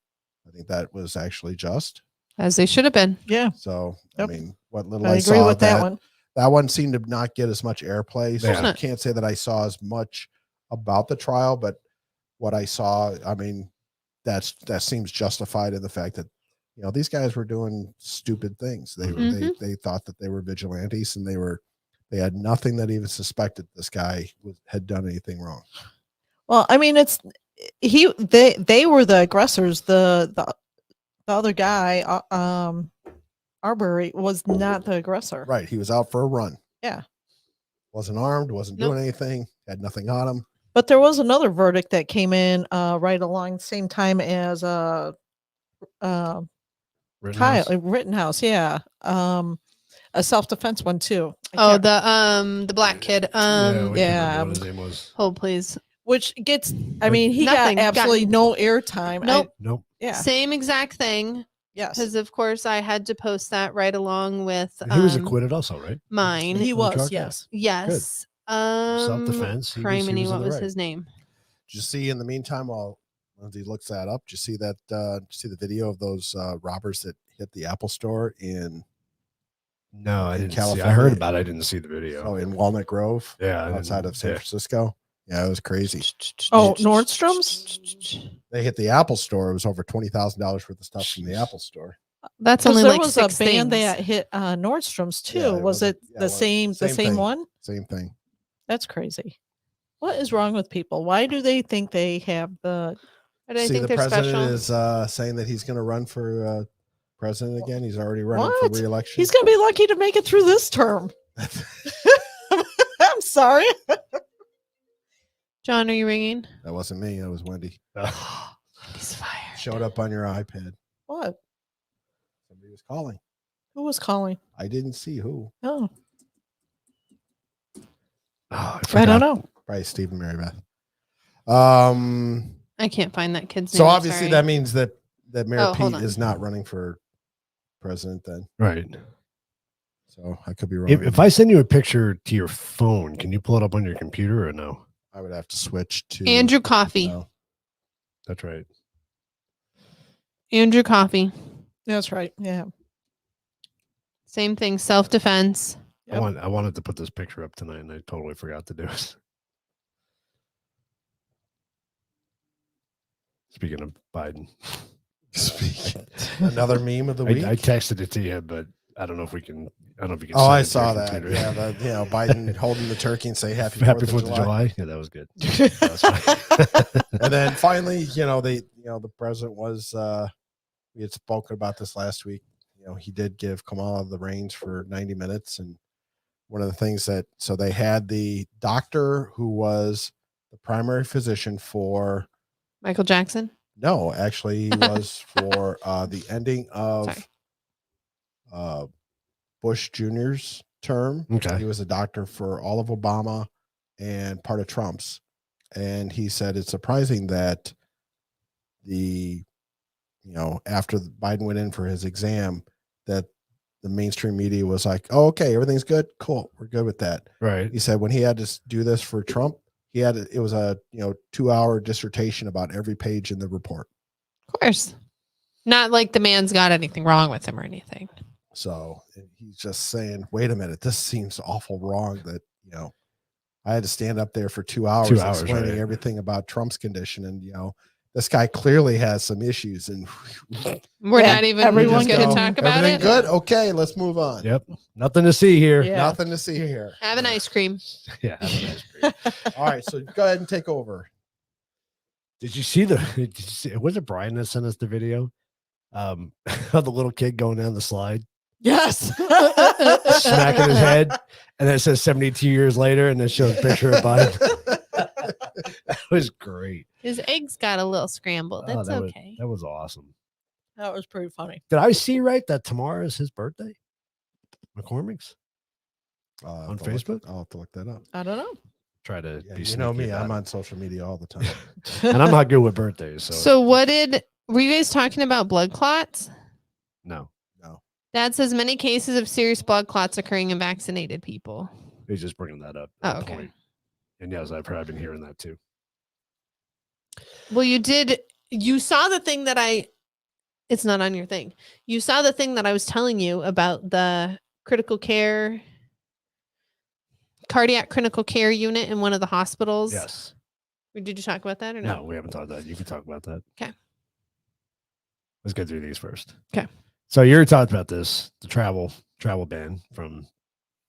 I think that was actually just. As they should have been. Yeah, So Yep. I mean, what little I I, agree saw with that one. that one seemed to not get as much airplay. So Yeah. I can't say that I saw as much about the trial, but what I saw, I mean, that seems justified in the fact that these guys were doing stupid things. They thought that they were vigilantes, and they had nothing that even suspected this guy had done anything wrong. Well, I mean, they were the aggressors. The other guy, Arbery, was not the aggressor. Right? He was out for a run. Yeah. Wasn't armed. Wasn't doing anything. Had nothing on him. But there was another verdict that came in right along the same time as Kyle Rittenhouse. Yeah. A self-defense one too. Oh, the black kid. yeah. What his name was. Hold please. Which gets, I mean, he Nothing. got absolutely no airtime. Nope. Nope. Yeah. Same exact thing. Yes. Because of course I had to post that right along with He was acquitted also, right? mine. He the was. truck? Yes. Yes. Self-defense. He was Criminy, in what the was right. his name? Did you see in the meantime while Lindsay looks that up? Did you see that? Did you see the video of those robbers that hit the Apple store in No, I in didn't see. I California? heard about it. I didn't see the video. Oh, in Walnut Grove, yeah. I outside didn't- of San yeah. Francisco? Yeah, it was crazy. Oh, Nordstrom's? They hit the Apple store. It was over $20,000 worth of stuff from the Apple store. That's Because only there like was 6 a band things. that hit Nordstrom's too. Yeah, it was wasn't- it yeah, it the was. same Same same thing. one? Same thing. That's crazy. What is wrong with people? Why do they think they have the But I See, think the they're president special. is saying that he's going to run for president again. He's already running What? for re-election. He's going to be lucky to make it through this term. I'm sorry. John, are you ringing? That wasn't me. That was Wendy. He's fired. Showed up on your iPad. What? Somebody was calling. Who was calling? I didn't see who. Oh, Oh, I don't know. Probably Stephen Marybeth. I can't find that kid's name. So I'm obviously sorry. that means that Mayor Oh, hold Pete on. is not running for president then. Right. So I could be wrong. If I send you a picture to your phone, can you pull it up on your computer or no? I would have to switch to Andrew Coffee. No. That's right. Andrew Coffey. That's right. Yeah. Same thing. Self-defense. I wanted to put this picture up tonight, and I totally forgot to do it. Speaking of Biden, Another meme of the week. I texted it to you, but I don't know if we can. I don't know if you can. Oh, send I it to saw your that. computer. Yeah, Biden holding the turkey and say Happy Happy 4th of July. Yeah, that was good. That was fine. And then finally, the president was. We had spoken about this last week. He did give Kamala the reins for 90 minutes, and one of the things so they had the doctor who was the primary physician for Michael Jackson. No, actually, he was for the ending of Bush Jr.'s term. Okay. He was a doctor for all of Obama and part of Trump's. And he said it's surprising that after Biden went in for his exam, that the mainstream media was like, oh, okay, everything's good. Cool. We're good with that. Right. He said when he had to do this for Trump, it was a 2-hour dissertation about every page in the report. Of course. Not like the man's got anything wrong with him or anything. So he's just saying, wait a minute, this seems awful wrong that, I had to stand up there for 2 hours, explaining right. everything about Trump's condition. And, this guy clearly has some issues, and We're not even everyone going to go, talk about everything it. good. Okay, let's move on. Yep. Nothing to see here. Yeah. Nothing to see here. Have an ice cream. Yeah. Have a nice break. All right, so go ahead and take over. Did you see was it Brian that sent us the video? Of the little kid going down the slide, Yes. smacking his head, and then it says 72 years later, and then shows a picture of Biden. That was great. His eggs got a little scrambled. Oh, That's that okay. that was awesome. That was pretty funny. Did I see right that tomorrow is his birthday? McCormick's? On Facebook? I'll have to look that up. I don't know. Try to Yeah, be you know sneaky me, about I'm it. on social media all the time. And I'm not good with birthdays, so, So were you guys talking about blood clots? no. Dad says many cases of serious blood clots occurring in vaccinated people. He's just bringing that up. Oh, at the okay. point. And yes, I've probably been hearing that too. Well, you saw the thing that it's not on your thing. You saw the thing that I was telling you about the cardiac critical care unit in one of the hospitals. Yes. Did you talk about that or no? No, we haven't talked about that. You can talk about that. Okay. Let's get through these first. Okay. So you already talked about this, the travel ban from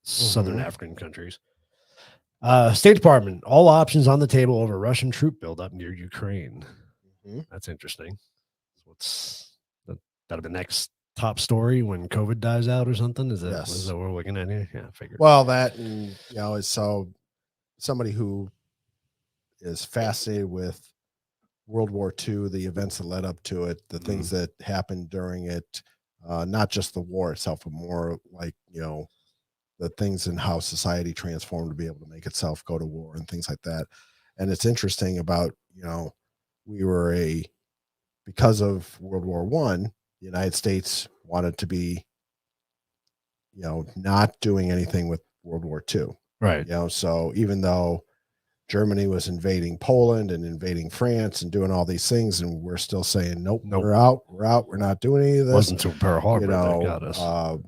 Southern African countries. State Department, all options on the table over Russian troop buildup near Ukraine. That's interesting. That'll be the next top story when COVID dies out or something? Is that what we're looking at here? Yeah, I figured. Well, that, and is so somebody who is fascinated with World War II, the events that led up to it, the things that happened during it, not just the war itself, but more like, the things in how society transformed to be able to make itself go to war and things like that. And it's interesting about, we were because of World War I, the United States wanted to be, not doing anything with World War II. Right. So even though Germany was invading Poland and invading France and doing all these things, and we're still saying, nope. We're out, we're not doing any of this. Wasn't until Pearl Harbor that got us.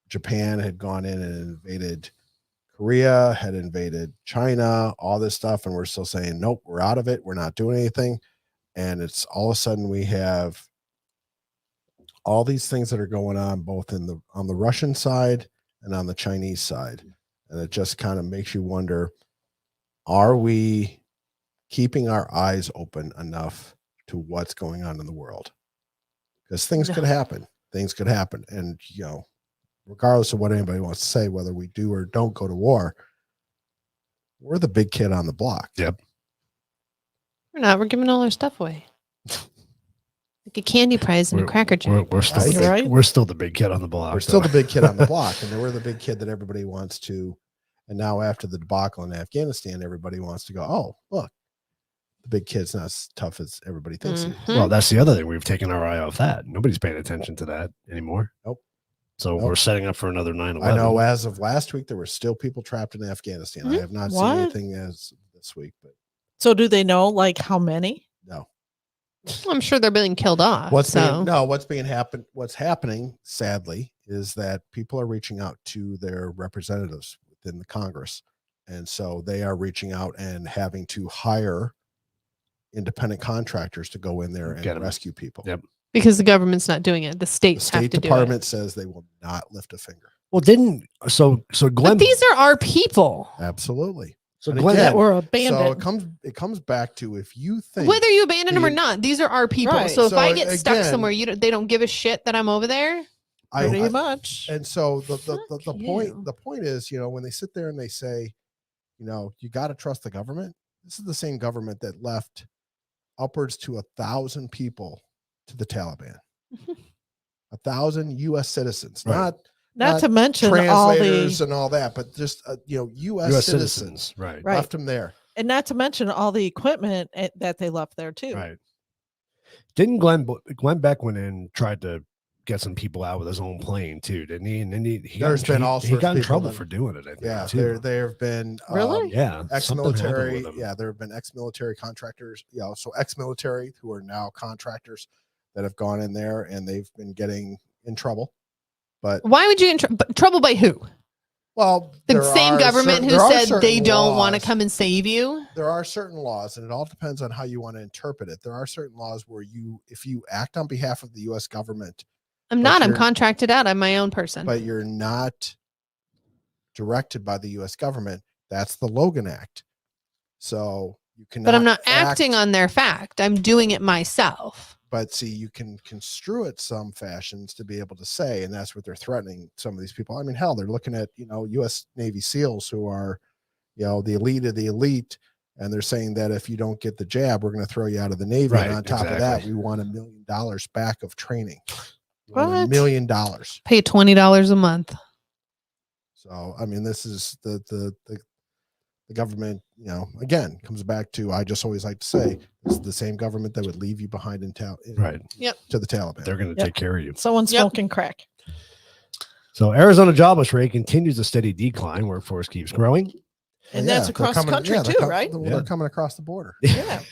Japan had gone in and invaded Korea, had invaded China, all this stuff, and we're still saying, nope, we're out of it. We're not doing anything. And it's all of a sudden we have all these things that are going on both on the Russian side and on the Chinese side. And it just kind of makes you wonder, are we keeping our eyes open enough to what's going on in the world? Because things could happen. Things could happen. And, regardless of what anybody wants to say, whether we do or don't go to war, we're the big kid on the block. Yep. We're not. We're giving all our stuff away. Like a candy prize and a Cracker Jack. We're still we're still the big kid on the block. We're still the big kid on the block, and we're the big kid that everybody wants to. And now after the debacle in Afghanistan, everybody wants to go, oh, look, the big kid's not as tough as everybody thinks he is. Well, that's the other thing. We've taken our eye off that. Nobody's paying attention to that anymore. Nope. So we're setting up for another 9/11. I know as of last week, there were still people trapped in Afghanistan. I have not seen anything as this week, but So do they know like how many? no. I'm sure they're being killed off. What's so happening, sadly, is that people are reaching out to their representatives within the Congress. And so they are reaching out and having to hire independent contractors to go in there and Get 'em. rescue people. Yep. because the government's not doing it. The The states have State to Department says they will not lift a finger. Well, so do it. Glenn, But these are our people. Absolutely. so and Glenn, again, that were So abandoned. it comes back to if you think Whether you abandon them or the- not, these are our people. Right. So if I So get stuck again- somewhere, they don't give a shit that I'm over there. Pretty much. And so the Fuck point you. the point is, when they sit there and they say, you got to trust the government. This is the same government that left upwards to 1,000 people to the Taliban. 1,000 U.S. citizens, Right. Not to mention all translators the and all that, but just U.S. U.S. citizens citizens, right? Right. left them there. and not to mention all the equipment that they left there too. Right. Didn't Glenn Beck went in and tried to get some people out with his own plane too, didn't he? And then he There's been all he sorts got of in people trouble that- for doing it. I think, Yeah, too. there have been Really? Yeah, something happened ex-military. with him. Yeah, there have been ex-military contractors. So ex-military who are now contractors that have gone in there and they've been getting in trouble. But Why would you in trouble by who? well, The there same are government cer- who there are said they certain don't want to laws- come and save you. There are certain laws, and it all depends on how you want to interpret it. There are certain laws where if you act on behalf of the U.S. government, I'm But not. I'm you're- contracted out. I'm my own person. but you're not directed by the U.S. government, that's the Logan Act. So you cannot. But I'm not act- acting on their fact. I'm doing it myself. But see, you can construe it some fashions to be able to say, and that's what they're threatening some of these people. I mean, hell, they're looking at U.S. Navy SEALs who are, the elite of the elite, and they're saying that if you don't get the jab, we're going to throw you out of the Navy. Right, And on top of that, exactly. we want $1 million back of training. What? $1 million. Pay $20 a month. So I mean, this is the government. Again, comes back to I just always like to say this is the same government that would leave you behind Right. to the Taliban. They're going to Yep. take care of you. Someone Yep. smoking crack. So Arizona jobless rate continues a steady decline. Workforce keeps growing. And that's they're across the country they're too, right? They're Yeah. coming across the border. Yeah.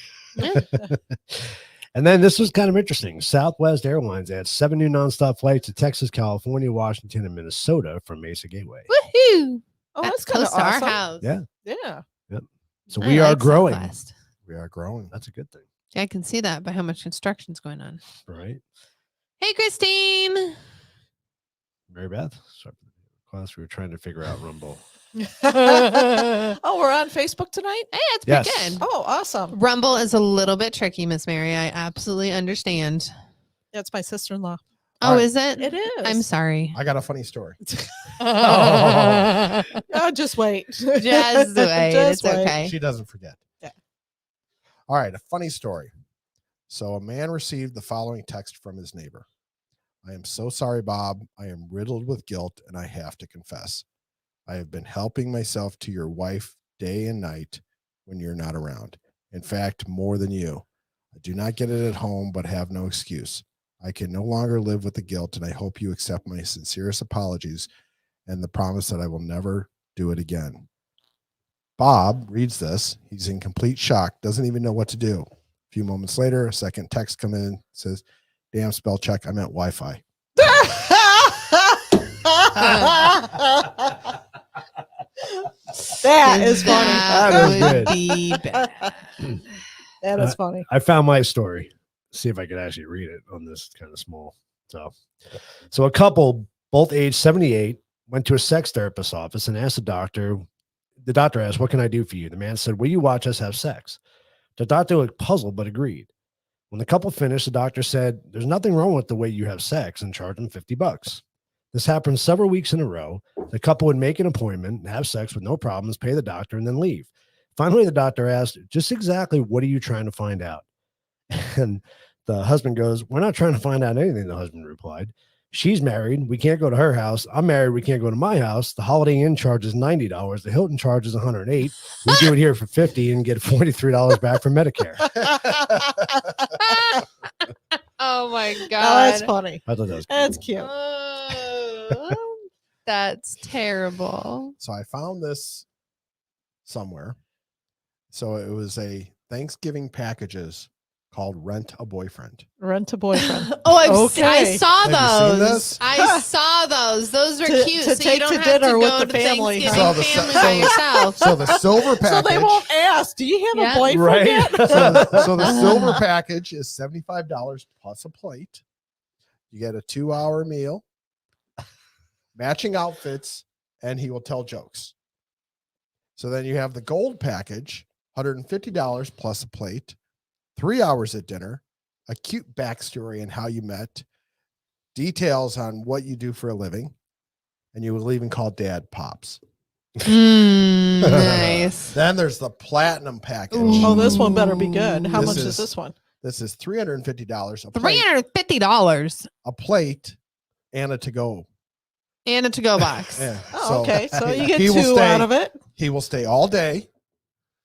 And then this was kind of interesting. Southwest Airlines adds 7 new nonstop flights to Texas, California, Washington, and Minnesota from Mesa Gateway. Woohoo! Oh, That's that's kind close of to awesome. our house. Yeah. Yeah. So I we are like growing. Southwest. We are growing. That's a good thing, Yeah, I can see that by how much construction's going on. right? Hey, Christine. Mary Beth, sorry for the class. We were trying to figure out Rumble. Oh, we're on Facebook tonight? Hey, it's pretty Yes. good. Oh, awesome. Rumble is a little bit tricky, Miss Mary. I absolutely understand. That's my sister-in-law. Oh, All right. is it? It is. I'm sorry. I got a funny story. Oh, just wait. Just wait. Just It's okay. She doesn't forget. Yeah. All right, a funny story. So a man received the following text from his neighbor. I am so sorry, Bob. I am riddled with guilt and I have to confess. I have been helping myself to your wife day and night when you're not around. In fact, more than you. I do not get it at home, but have no excuse. I can no longer live with the guilt, and I hope you accept my sincerest apologies and the promise that I will never do it again. Bob reads this. He's in complete shock, doesn't even know what to do. A few moments later, a second text comes in, says, damn, spell check, I meant Wi-Fi. That is funny. That is would good. be bad. That is funny. I found my story. See if I could actually read it on this kind of small. So a couple, both age 78, went to a sex therapist's office and asked the doctor. The doctor asked, "What can I do for you?" The man said, "Will you watch us have sex?" The doctor looked puzzled but agreed. When the couple finished, the doctor said, "There's nothing wrong with the way you have sex," and charged him $50. This happened several weeks in a row. The couple would make an appointment, have sex with no problems, pay the doctor, and then leave. Finally, the doctor asked, "Just exactly what are you trying to find out?" And the husband goes, "We're not trying to find out anything," the husband replied. "She's married. We can't go to her house. I'm married. We can't go to my house. The Holiday Inn charges $90. The Hilton charges $108. We do it here for $50 and get $43 back from Medicare." Oh my Oh, god. that's funny. I thought that was That's cool. cute. Oh, that's terrible. So I found this somewhere. So it was a Thanksgiving packages called Rent a Boyfriend. Rent a boyfriend. Oh, I Okay. saw Have you seen those. this? I saw those. Those were To- cute. to so you take don't to have dinner to with go the to family. Thanksgiving So the- family so by the- yourself. So the silver So package. they won't ask, do you have Yeah. a boyfriend Right. yet? So the silver package is $75 plus a plate. You get a 2-hour meal, matching outfits, and he will tell jokes. So then you have the gold package, $150 plus a plate, 3 hours at dinner, a cute backstory and how you met, details on what you do for a living, and you will even call dad Pops. Nice. Then there's the platinum package. Ooh. Oh, this one better be good. How This much is- is this one? This is $350 a plate, $350 a plate and a to-go. and a to-go box. Yeah. Oh, okay. So you he get will 2 stay- out of it. He will stay all day.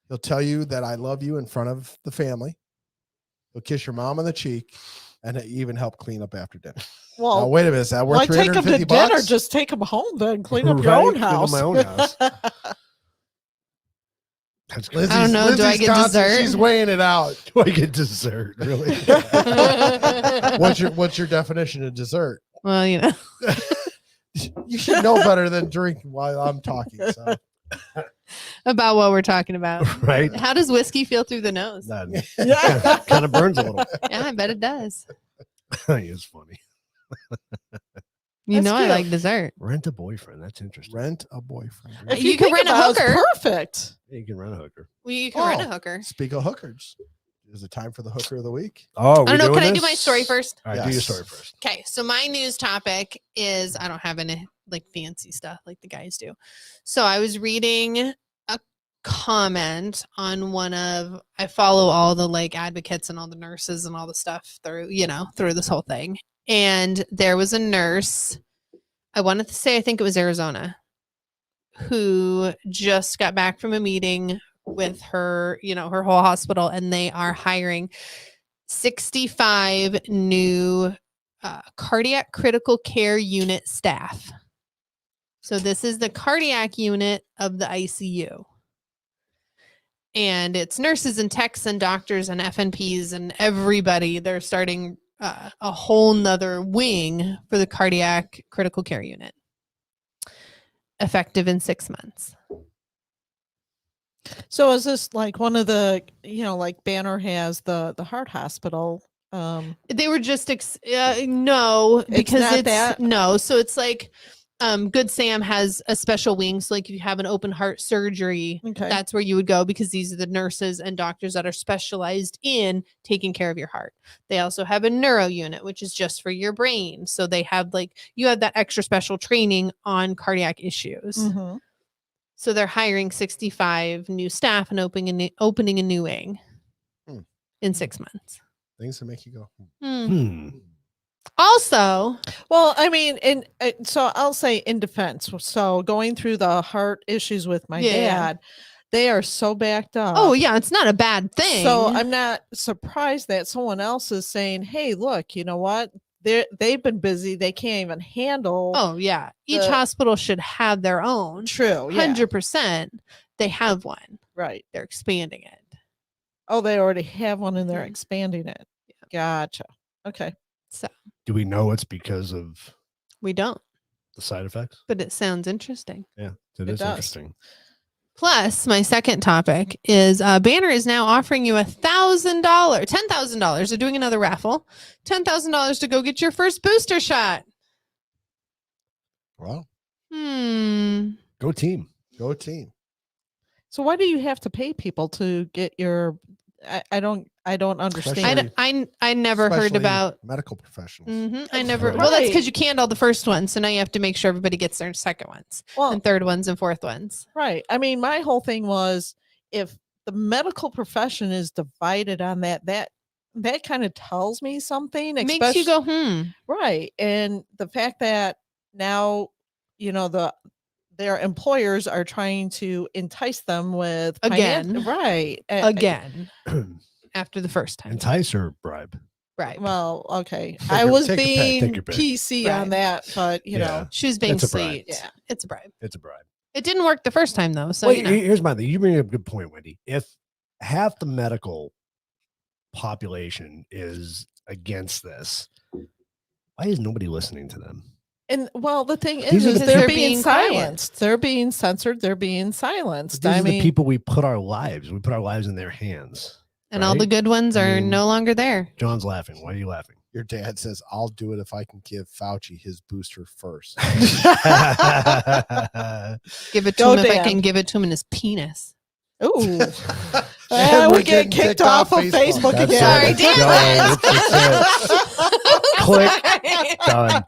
He'll tell you that I love you in front of the family. He'll kiss your mom on the cheek and even help clean up after dinner. Now, Well, wait a minute. Is that worth why take them to $350? dinner? Just take them home then. Clean up your Right, own clean up house. my own house. That's good. I don't know. Do I get dessert? She's weighing it out. Do I get dessert? Really? What's your definition of dessert? Well, you know. You should know better than drink while I'm talking. So About what we're talking about. Right? How does whiskey feel through the nose? That Yeah. kind of burns a little. Yeah, I bet it does. It's funny. You That's know I cute. like dessert. Rent a boyfriend. That's interesting. rent a boyfriend. If You can think rent a about it, it's hooker. Perfect. Yeah, you can rent a hooker. Well, you can rent a Oh. hooker. Speak of hookers. Is it time for the hooker of the week? Oh, I don't know. Can I do my story first? All right, do your Yes. story first. Okay, so my news topic is I don't have any like fancy stuff like the guys do. So I was reading a comment on I follow all the like advocates and all the nurses and all the stuff through this whole thing. And there was a nurse, I wanted to say I think it was Arizona, who just got back from a meeting with her, her whole hospital, and they are hiring 65 new cardiac critical care unit staff. So this is the cardiac unit of the ICU. And it's nurses and techs and doctors and FNPs and everybody. They're starting a whole nother wing for the cardiac critical care unit. Effective in 6 months. So is this like one of the, like Banner has the heart hospital? They were just no, because not it's that? no. So it's like Good Sam has a special wing. So like if you have an open heart surgery, Okay. that's where you would go because these are the nurses and doctors that are specialized in taking care of your heart. They also have a neuro unit, which is just for your brain. So they have you have that extra special training on cardiac issues. Mhm. So they're hiring 65 new staff and opening a new wing Hmm. in 6 months. Things that make you go. Hmm. Also, Well, I mean, so I'll say in defense. So going through the heart issues with my Yeah. dad, they are so backed up. oh yeah, it's not a bad thing. So I'm not surprised that someone else is saying, "Hey, look, you know what? They've been busy. They can't even handle." oh yeah, each the- hospital should have their own. true. Yeah. 100%. They have one. Right. They're expanding it. Oh, they already have one and they're Mhm. expanding it. Gotcha. Okay. So Do we know it's because of we don't, the side effects? but it sounds interesting. Yeah, It is does. interesting. Plus, my second topic is Banner is now offering you $10,000. They're doing another raffle. $10,000 to go get your first booster shot. Well, Go team. go team. So why do you have to pay people to get your? I don't understand. I never heard Especially about. medical professionals. I never. Right. Well, that's Right. because you canned all the first ones, so now you have to make sure everybody gets their second ones, Well, and third ones, and fourth ones. right. I mean, my whole thing was if the medical profession is divided on that kind of tells me something. It makes you especially- go, right. And the fact that now, their employers are trying to entice them with Again. right. again after the first time. Entice or bribe? Right. Well, okay. Take I your- was take your pick, being take your pick. PC on Right. that, but Yeah. know, She was being It's a bribe. sweet. Yeah. It's a bribe. It's a bribe. It didn't work the first time though. So Wait, you know. here's my thing. You bring up a good point, Wendy. If half the medical population is against this. Why is nobody listening to them? And well, the thing These is are the they're people- being being quiet. silenced. They're being censored. They're being silenced. These I are the mean, people we put our lives in their hands. And all the right? good ones I are mean- no longer there. John's laughing. Why are you laughing? Your dad says, I'll do it if I can give Fauci his booster first. Give it to Go him if I Dan. can give it to him in his penis. ooh, And we we're get getting kicked off of Facebook That's again. Sorry, it. damn Let's go. Click. Done.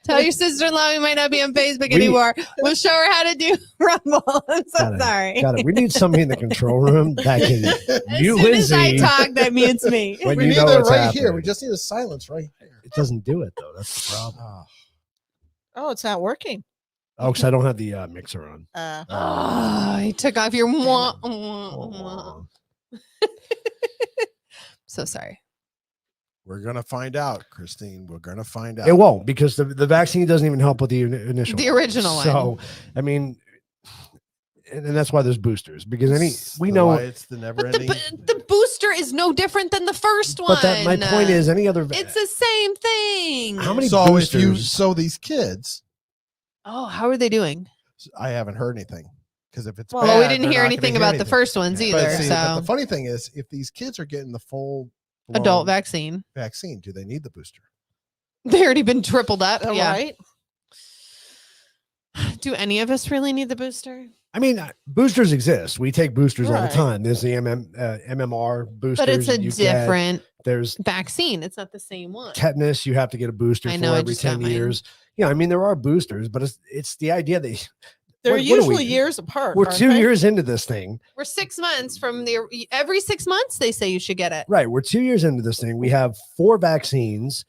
Tell your sister-in-law we might not be on Facebook We- anymore. We'll show her how to do Rumble. I'm so Got it. sorry. Got it. We need somebody in the control room that can As mute soon as I Lindsay talk, that mutes me. when we you need know that what's right happening. here. We just need a silence right here. It doesn't do it though. That's the problem. Ah. Oh, it's not working. Oh, because I don't have the mixer on. Oh, he took off your Oh. So sorry. We're gonna find out, Christine. We're gonna find out. It won't because the vaccine doesn't even help with the initial. The one. original one. So, I mean, and that's why there's boosters because we That's know. why it's the never But ending. the booster is no different than the first one. But that my point is, any other. it's the same thing. How many So if you boosters? so these kids, Oh, how are they doing? I haven't heard anything because if it's Well, Well, we bad, didn't they're hear not gonna anything hear about the anything. first ones But either. see, but So the funny thing is, if these kids are getting the full adult vaccine. vaccine, do they need the booster? They already been tripled up. All Yeah. right. Do any of us really need the booster? I mean, boosters exist. We take boosters all the Right. time. There's the MMR boosters. But it's a you get. different There's vaccine. It's not the same one. tetanus. You have to get a booster I for know, I every just got 10 mine. years. Yeah, I mean there are boosters, but it's the idea that They're What are we- usually years apart. we're aren't 2 they? years into this thing. We're 6 months from the every 6 months they say you should get it. Right. We're 2 years into this thing. We have 4 vaccines,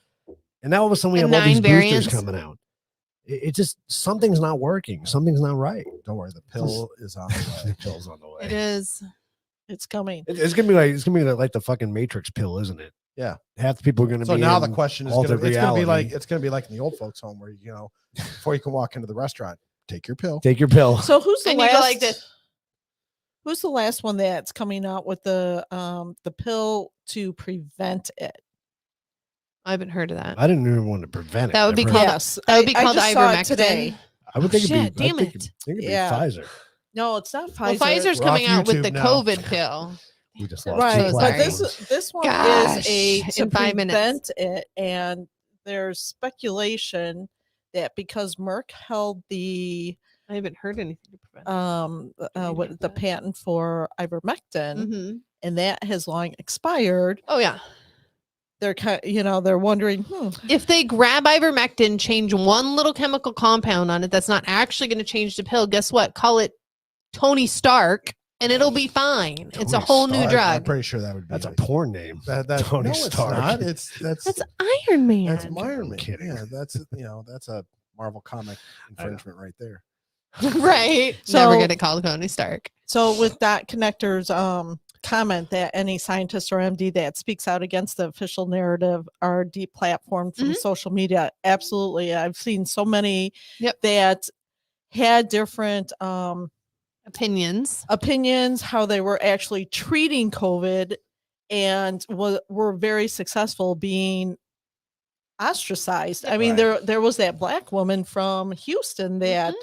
and now all of a sudden we And have all these 9 variants. boosters coming out. It just something's not working. Something's not right. Don't worry, the pill is on the way. The pill's on the way. It is. It's coming. It's gonna be like the fucking Matrix pill, isn't it? Yeah. Half the people are gonna So be. now the in question is altered it's gonna be like reality. it's gonna be like in the old folks' home where before you can walk into the restaurant, take your pill. Take your pill. So who's the And you last? go like this. Who's the last one that's coming out with the pill to prevent it? I haven't heard of that. I didn't even want to prevent it. That would be I've heard- called- Yes, That would be I called just saw it ivermectin. today. I would think shit, it'd be. damn I think it. it'd be Yeah. Pfizer. No, it's not Well, Pfizer. Pfizer's We're coming off out with YouTube the now. COVID pill. We just lost Right, two so but sorry. this one Gosh, is a to in 5 minutes. prevent it, and there's speculation that because Merck held the I haven't heard anything to prevent. what the that. patent for ivermectin, Mhm. and that has long expired. Oh yeah. They're they're wondering, If they grab ivermectin, change one little chemical compound on it that's not actually going to change the pill, guess what? Call it Tony Stark and it'll be fine. It's a Tony whole new Stark. I'm drug. pretty sure that would be That's a like- porn name. that Tony no, it's Stark. not. That's That's Iron Man. that's Iron Man. kidding. Yeah, that's that's a Marvel comic infringement right there. Right. So- Never get it called Tony Stark. So with that connector's comment that any scientist or MD that speaks out against the official narrative are deplatformed from Mhm. social media, absolutely. I've seen so many Yep. that had different Opinions. opinions, how they were actually treating COVID, and were very successful being ostracized. I mean, Right. there was that black woman from Houston that,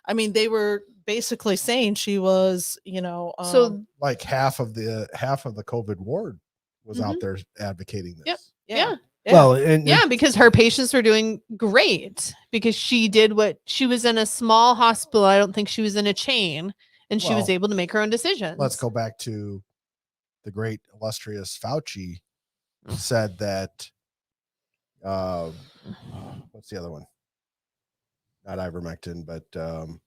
I mean, they were basically saying she was, So Like half of the COVID ward was out Mhm. there advocating this. Yep. yeah. Yeah. Well, and Yeah, because her patients were doing great because she did what she was in a small hospital. I don't think she was in a chain and she was Well, able to make her own decisions. Let's go back to the great illustrious Fauci said that what's the other one? Not ivermectin, but hydroxychloroquine.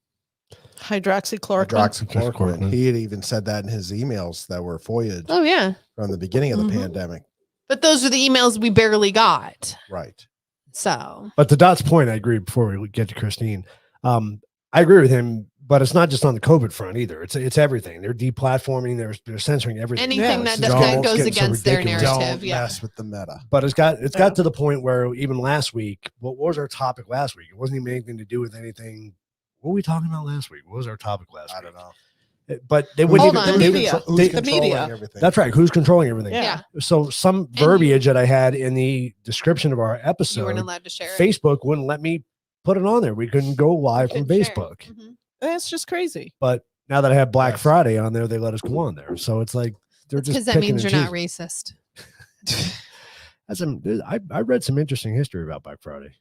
hydroxychloroquine. Hydroxychloroquine. He had even said that in his emails that were FOIA'd Oh, yeah. from the beginning of the Mhm. pandemic. But those are the emails we barely got. Right. So, But to Dot's point, I agree. Before we get to Christine, I agree with him. But it's not just on the COVID front either. It's everything. They're deplatforming. They're censoring everything. anything Yes. that, It's that almost goes getting so against their ridiculous. narrative. Don't Yeah. mess with the meta. But it's Yeah. got to the point where even last week, what was our topic last week? It wasn't even anything to do with anything. What were we talking about last week? What was our topic last I week? don't know. But they wouldn't Hold even. on. They, Media. Who's they- The controlling media. everything? that's right. Who's controlling everything? Yeah. Yeah. So some you- verbiage that I had in the description of our You episode, weren't allowed to share it. Facebook wouldn't let me put it on there. We couldn't go live from Couldn't share. Facebook. Mhm. That's just crazy. But now that I have Black Yes. Friday on there, they let us go on there. So it's like they're That's just because that picking means and you're not choosing. racist. I read some interesting history about Black Friday.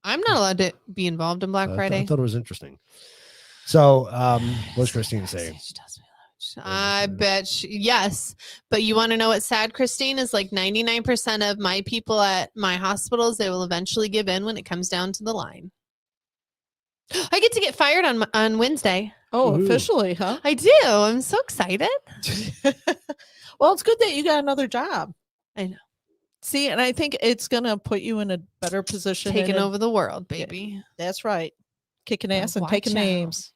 I'm not allowed to be involved in Black I Friday. thought it was interesting. So, what's Christine saying? She does me that much. I bet yes. But you want to know what's sad, Christine, is like 99% of my people at my hospitals, they will eventually give in when it comes down to the line. I get to get fired on Wednesday. Oh, Woohoo. officially, huh? I do. I'm so excited. Well, it's good that you got another job. I know. See, and I think it's gonna put you in a better position. Taking and over the world, baby. That's right. Kicking ass and Watch taking out. names.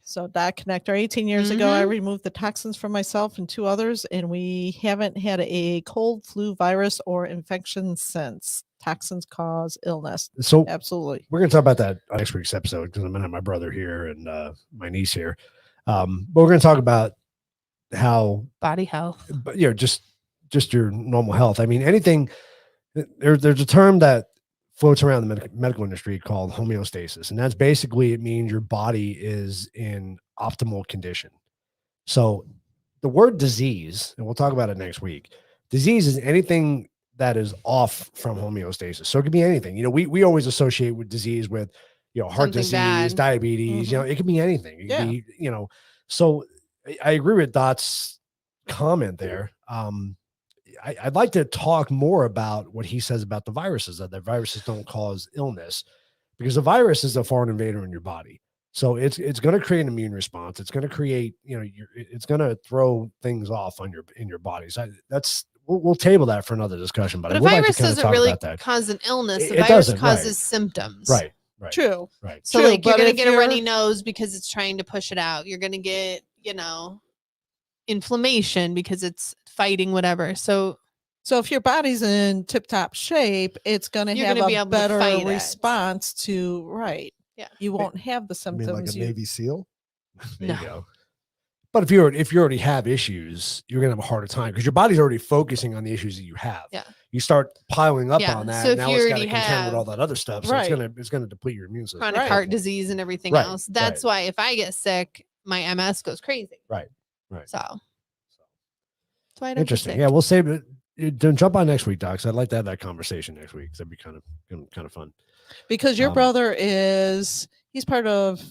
So Dot Connector, 18 years ago, I Mhm. removed the toxins from myself and 2 others, and we haven't had a cold, flu, virus, or infection since. Toxins cause illness. So Absolutely. we're going to talk about that on next week's episode because I'm going to have my brother here and my niece here. But we're going to talk about how, Body health. but just your normal health. I mean, anything. There's a term that floats around the medical industry called homeostasis, and that's basically, it means your body is in optimal condition. So the word disease, and we'll talk about it next week. Disease is anything that is off from homeostasis. So it could be anything. You know, we always associate with disease with, heart Something disease, bad. diabetes. It could be anything. It could Yeah. be, So I agree with Dot's comment there. I'd like to talk more about what he says about the viruses, that the viruses don't cause illness, because the virus is a foreign invader in your body. So it's going to create an immune response. It's going to create, it's going to throw things off in your body. So we'll table that for another discussion. But But I a would like to virus kind of doesn't talk really about that. cause an illness. The It virus doesn't, causes right. symptoms. Right. True. Right. So True, like you're but gonna if get a runny you're- nose because it's trying to push it out. You're gonna get, inflammation because it's fighting whatever. So So if your body's in tip-top shape, it's going to You're have gonna be a able to fight better it. response to Yeah. You won't have the I mean, symptoms. like a you, Navy SEAL. There No. you go. But if you already have issues, you're gonna have a harder time because your body's already focusing on the issues that you have. Yeah. You start piling up Yeah, on that. so if now you it's got to already contend with have- all that other stuff. So Right. it's gonna deplete your immune system. chronic Right. heart disease and everything Right, else. That's why if I get sick, my MS goes crazy. Right. So that's why I don't get Interesting. sick. Yeah, we'll save it. Don't jump on next week, Docs. I'd like to have that conversation next week. That'd be kind of fun. because your Um, brother he's part of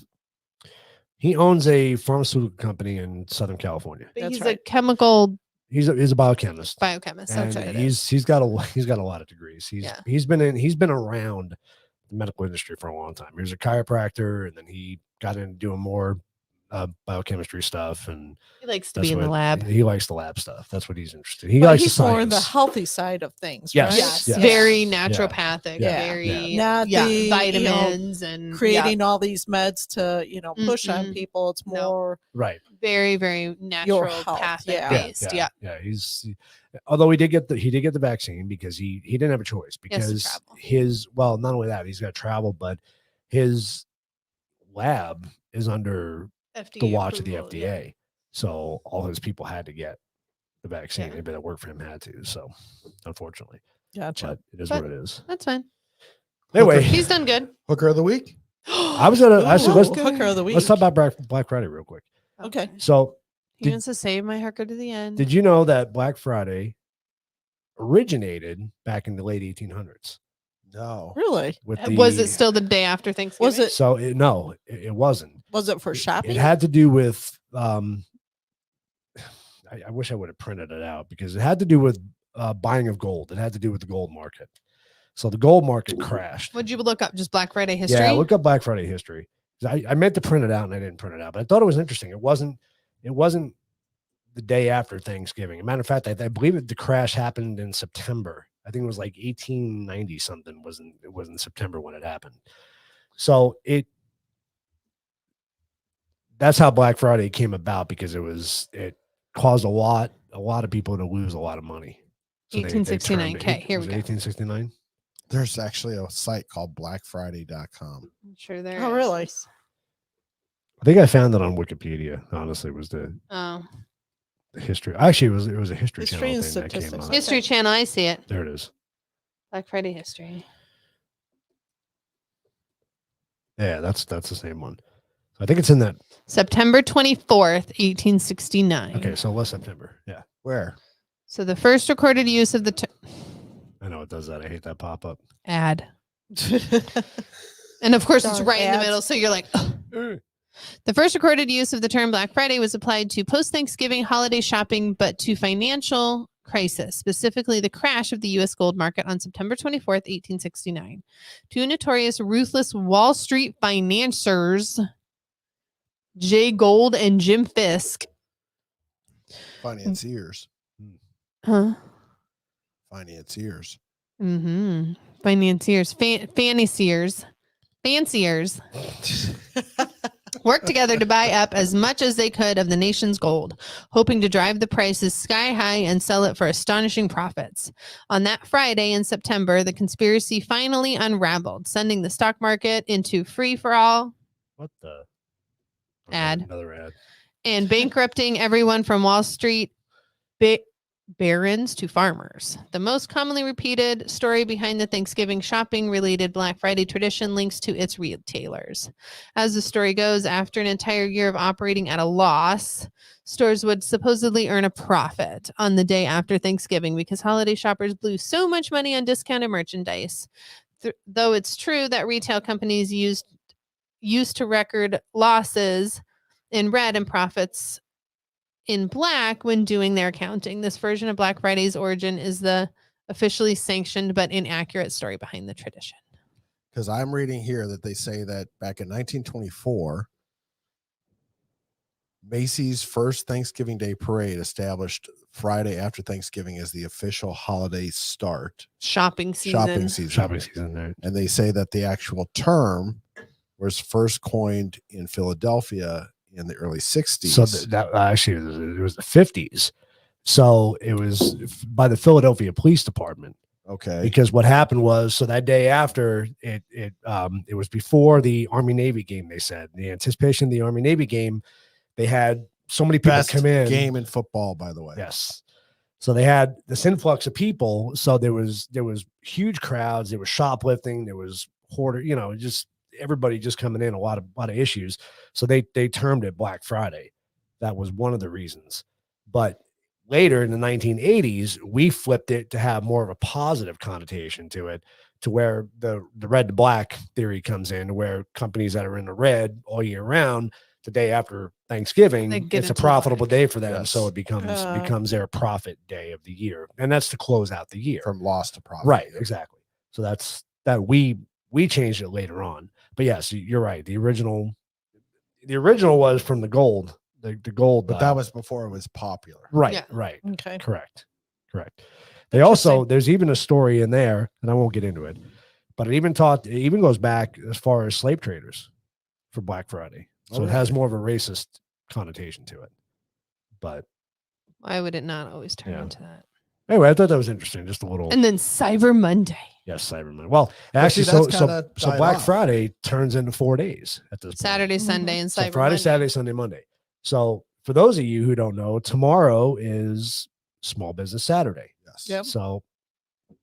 He owns a pharmaceutical company in Southern California. But That's he's a right. chemical He's a biochemist. biochemist. That's And what it is. he's got a lot of degrees. Yeah. He's been around the medical industry for a long time. He was a chiropractor, and then he got into doing more biochemistry stuff, and He likes to that's be in the what- lab. He likes the lab stuff. That's what he's interested. He but likes he's the more in the science. healthy side of things, Yes, right? Yes, yes. very naturopathic, Yeah, very Not the, vitamins and creating all these meds to push on Mm-mm. people. It's No. more Right. very, very natural health, pathic yeah. based. Yeah. Although he did get the vaccine because he didn't have a choice He has to because travel. not only that, he's got to travel, but his lab is under FDA the watch of the approval, yeah. FDA. So all his people had to get the vaccine. Yeah. Anybody that worked for him had to. So unfortunately, gotcha. but it is But- what it is. That's fine. Anyway, He's done good. Hooker of the week. I was gonna actually Ooh, let's hooker of the week. let's talk about Black Friday real quick. Okay. So He Did- wants to save my hooker to the end. did you know that Black Friday originated back in the late 1800s? No. Really? With Was it still the day after Thanksgiving? Was it? So no, it wasn't. Was it for shopping? It had to do with I wish I would have printed it out because it had to do with buying of gold. It had to do with the gold market. So the gold market crashed. What'd you look up? Just Black Friday history? Yeah, look up Black Friday history. 'Cause I meant to print it out and I didn't print it out, but I thought it was interesting. It wasn't the day after Thanksgiving. As a matter of fact, I believe the crash happened in September. I think it was like 1890 something. It was in September when it happened. So that's how Black Friday came about because it caused a lot of people to lose a lot of money. So they 1869. termed it- Okay, here was we it go. 1869. There's actually a site called blackfriday.com. I'm sure there Oh, is. really? I think I found it on Wikipedia. Honestly, was the Oh, history. Actually, it was a history, History channel and thing that came statistics. up. History Channel. I see it. There it is. Black Friday history. Yeah, that's the same one. I think it's in that. September 24th, 1869. Okay, so last September. Yeah, Where? So the first recorded use of the I know it does that. I hate that pop up. ad. And of course, it's Darn right in the ads. middle. So you're like, "Ugh." The first recorded use of the term Black Friday was applied to post-Thanksgiving holiday shopping, but to financial crisis, specifically the crash of the U.S. gold market on September 24th, 1869. Two notorious ruthless Wall Street financiers, Jay Gould and Jim Fisk. Financiers. Huh? Financiers. Mm-hmm. Financiers. Fanciers. Worked together to buy up as much as they could of the nation's gold, hoping to drive the prices sky high and sell it for astonishing profits. On that Friday in September, the conspiracy finally unraveled, sending the stock market into free-for-all What the? Ad. Another ad. and bankrupting everyone from Wall Street barons to farmers. The most commonly repeated story behind the Thanksgiving shopping related Black Friday tradition links to its retailers. As the story goes, after an entire year of operating at a loss, stores would supposedly earn a profit on the day after Thanksgiving because holiday shoppers blew so much money on discounted merchandise. Though it's true that retail companies used to record losses in red and profits in black when doing their accounting. This version of Black Friday's origin is the officially sanctioned but inaccurate story behind the tradition. Because I'm reading here that they say that back in 1924, Macy's first Thanksgiving Day parade established Friday after Thanksgiving as the official holiday start. Shopping season. Shopping season. Right. And they say that the actual term was first coined in Philadelphia in the early 60s. So that actually it was the 50s. So it was by the Philadelphia Police Department. Okay. Because what happened was, so that day after it was before the Army Navy game. They said the anticipation of the Army Navy game, they had so many people Best come in. game in football, by the way. Yes. So they had this influx of people. So there was huge crowds. There was shoplifting. There was hoarder. Just everybody just coming in. A lot of issues. So they termed it Black Friday. That was one of the reasons. But later in the 1980s, we flipped it to have more of a positive connotation to it, to where the red to black theory comes in, where companies that are in the red all year round, the day after Thanksgiving, it's a profitable day for them. Yes. So it becomes their profit day of the year. And that's to close out the year. From loss to profit. Right, exactly. So that's that we changed it later on. But yes, you're right. The original was from the gold. The gold, But that was before it was popular. right, Yeah. right. Okay. Correct. They also, there's even a story in there, and I won't get into it, but it even goes back as far as slave traders for Black Friday. So Oh, it has really? more of a racist connotation to it. But Why would it not always turn Yeah. into that? anyway, I thought that was interesting. Just a little, And then Cyber Monday. yes, Cyber Monday. Well, But actually, see, so that's kinda died Black off. Friday turns into 4 days at this point. Saturday, Mhm. Sunday, and So Cyber Friday, Monday. Saturday, Sunday, Monday. So for those of you who don't know, tomorrow is Small Business Saturday. Yes. Yep. So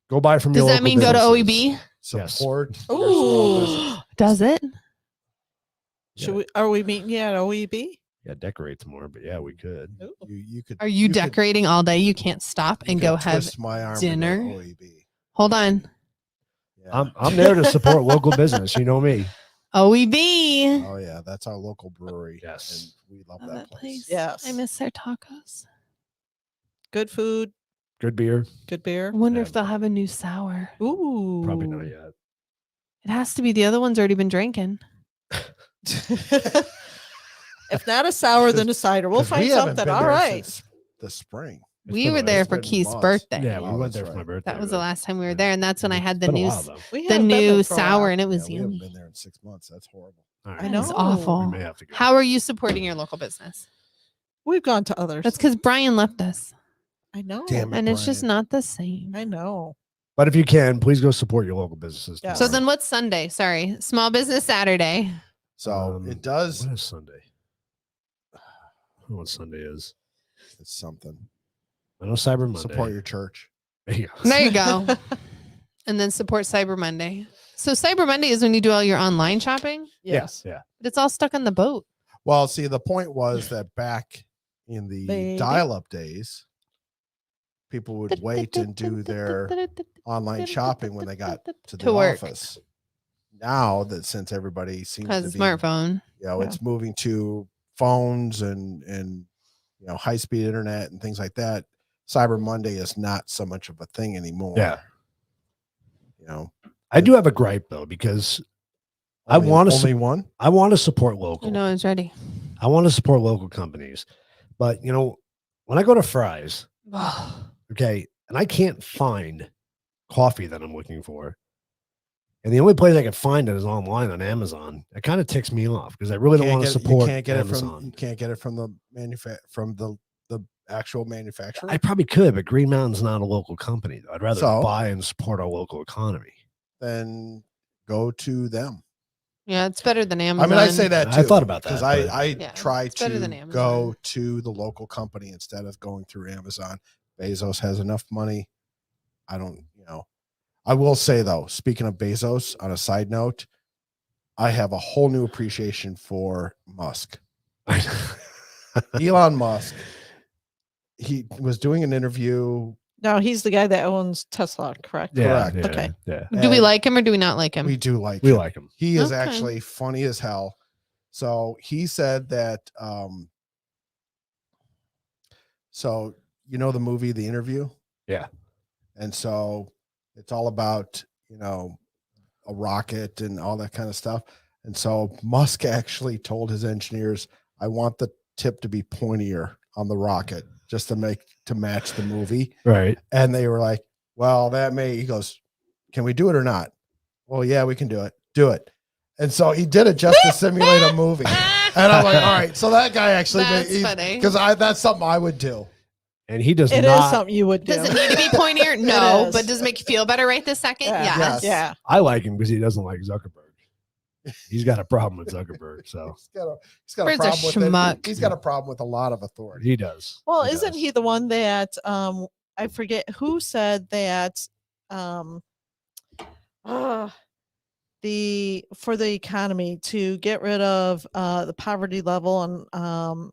go buy from Does your that local mean go to E businesses. OEB? Yes. Support. your small business. Ooh, does it? Are we meeting yet at OEB? Yeah, decorate tomorrow, but yeah, we could. Ooh. You could. Are you could- decorating all day? You can't stop you and could go have. twist my arm dinner? into OEB. Hold on. Yeah. I'm there to support local business. You know me. OEB. Oh yeah, that's our local brewery. Yes. and we love Love that that place. place. Yes. I miss their tacos. Good food, Good beer. good beer. I wonder Yeah. if they'll have a new sour. Ooh. Probably not yet. It has to be. The other one's already been drinking. If not a sour, then a cider. We'll 'Cause find we haven't something. been All there right. since the spring. It's We been were a- there it's for been Keith's months. birthday. Yeah, we Oh, went that's there for my right. birthday. That was the but- last time we were yeah. there, and that's when I It's had the been a new while, though. We the haven't been new there for a while. sour, and it Yeah, was we haven't yummy. been there in 6 months. That's horrible. All right. I That is know. awful. We may have to go. How are you supporting your local business? We've gone to others. That's because Brian left us, I know. Damn it. and it's just Brian. not the same. I know. But if you can, please go support your local businesses. Yeah. So tomorrow. then, what's Sunday? Sorry, Small Business Saturday. So Um, it does. What is Sunday? don't know what Sunday is. It's something. I know Cyber Monday. Support your church. There you go. There you go. And then support Cyber Monday. So Cyber Monday is when you do all your online shopping, Yes. Yeah. but it's all stuck on the boat. Well, see, the point was that back in the Baby. dial-up days, people would wait and do their online shopping when they got to the To work. office. Now that since everybody seems Has to a be, smartphone. Yeah. it's moving to phones and high-speed internet and things like that. Cyber Monday is not so much of a thing anymore. Yeah. I I do have a gripe though, because I only want to one. I want to support local. I know it's ready. I want to support local companies. But when I go to Fry's, okay, and I can't find coffee that I'm looking for, and the only place I can find it is online on Amazon. It kind of ticks me off because I really don't want to support You can't Amazon. get it from the the actual manufacturer. I probably could, but Green Mountain's not a local company. I'd rather So? buy and support our local economy. Then go to them. Yeah, it's better than I Amazon. mean, I say that too. I thought about that, because but- I Yeah, try it's better than to Amazon. go to the local company instead of going through Amazon. Bezos has enough money. I don't, I will say though, speaking of Bezos, on a side note, I have a whole new appreciation for Musk. Elon Musk. He was doing an interview. No, he's the guy that owns Tesla, correct? Yeah, Correct. Okay. Yeah. Do we and like him or do we not like him? We do like We him. like him. He is Okay. actually funny as hell. So he said that so the movie The Interview? Yeah. And so it's all about, a rocket and all that kind of stuff. And so Musk actually told his engineers, I want the tip to be pointier on the rocket just to match the movie. Right. And they were like, well, he goes, can we do it or not? Well, yeah, we can do it. Do it. And so he did it just to simulate a movie. And I'm like, all right. So that guy actually, That's funny. because that's something I would do. And he does It not. is something you would do. Does it need to be pointier? No, is. but does it make you feel better right this second? Yeah. Yes. Yes. Yeah. I like him because he doesn't like Zuckerberg. He's got a problem with Zuckerberg. So He's got a Bird's a problem with it. schmuck. He's got a problem with a lot of authority. he does. Well, He isn't does. he the one that I forget who said that for the economy to get rid of the poverty level and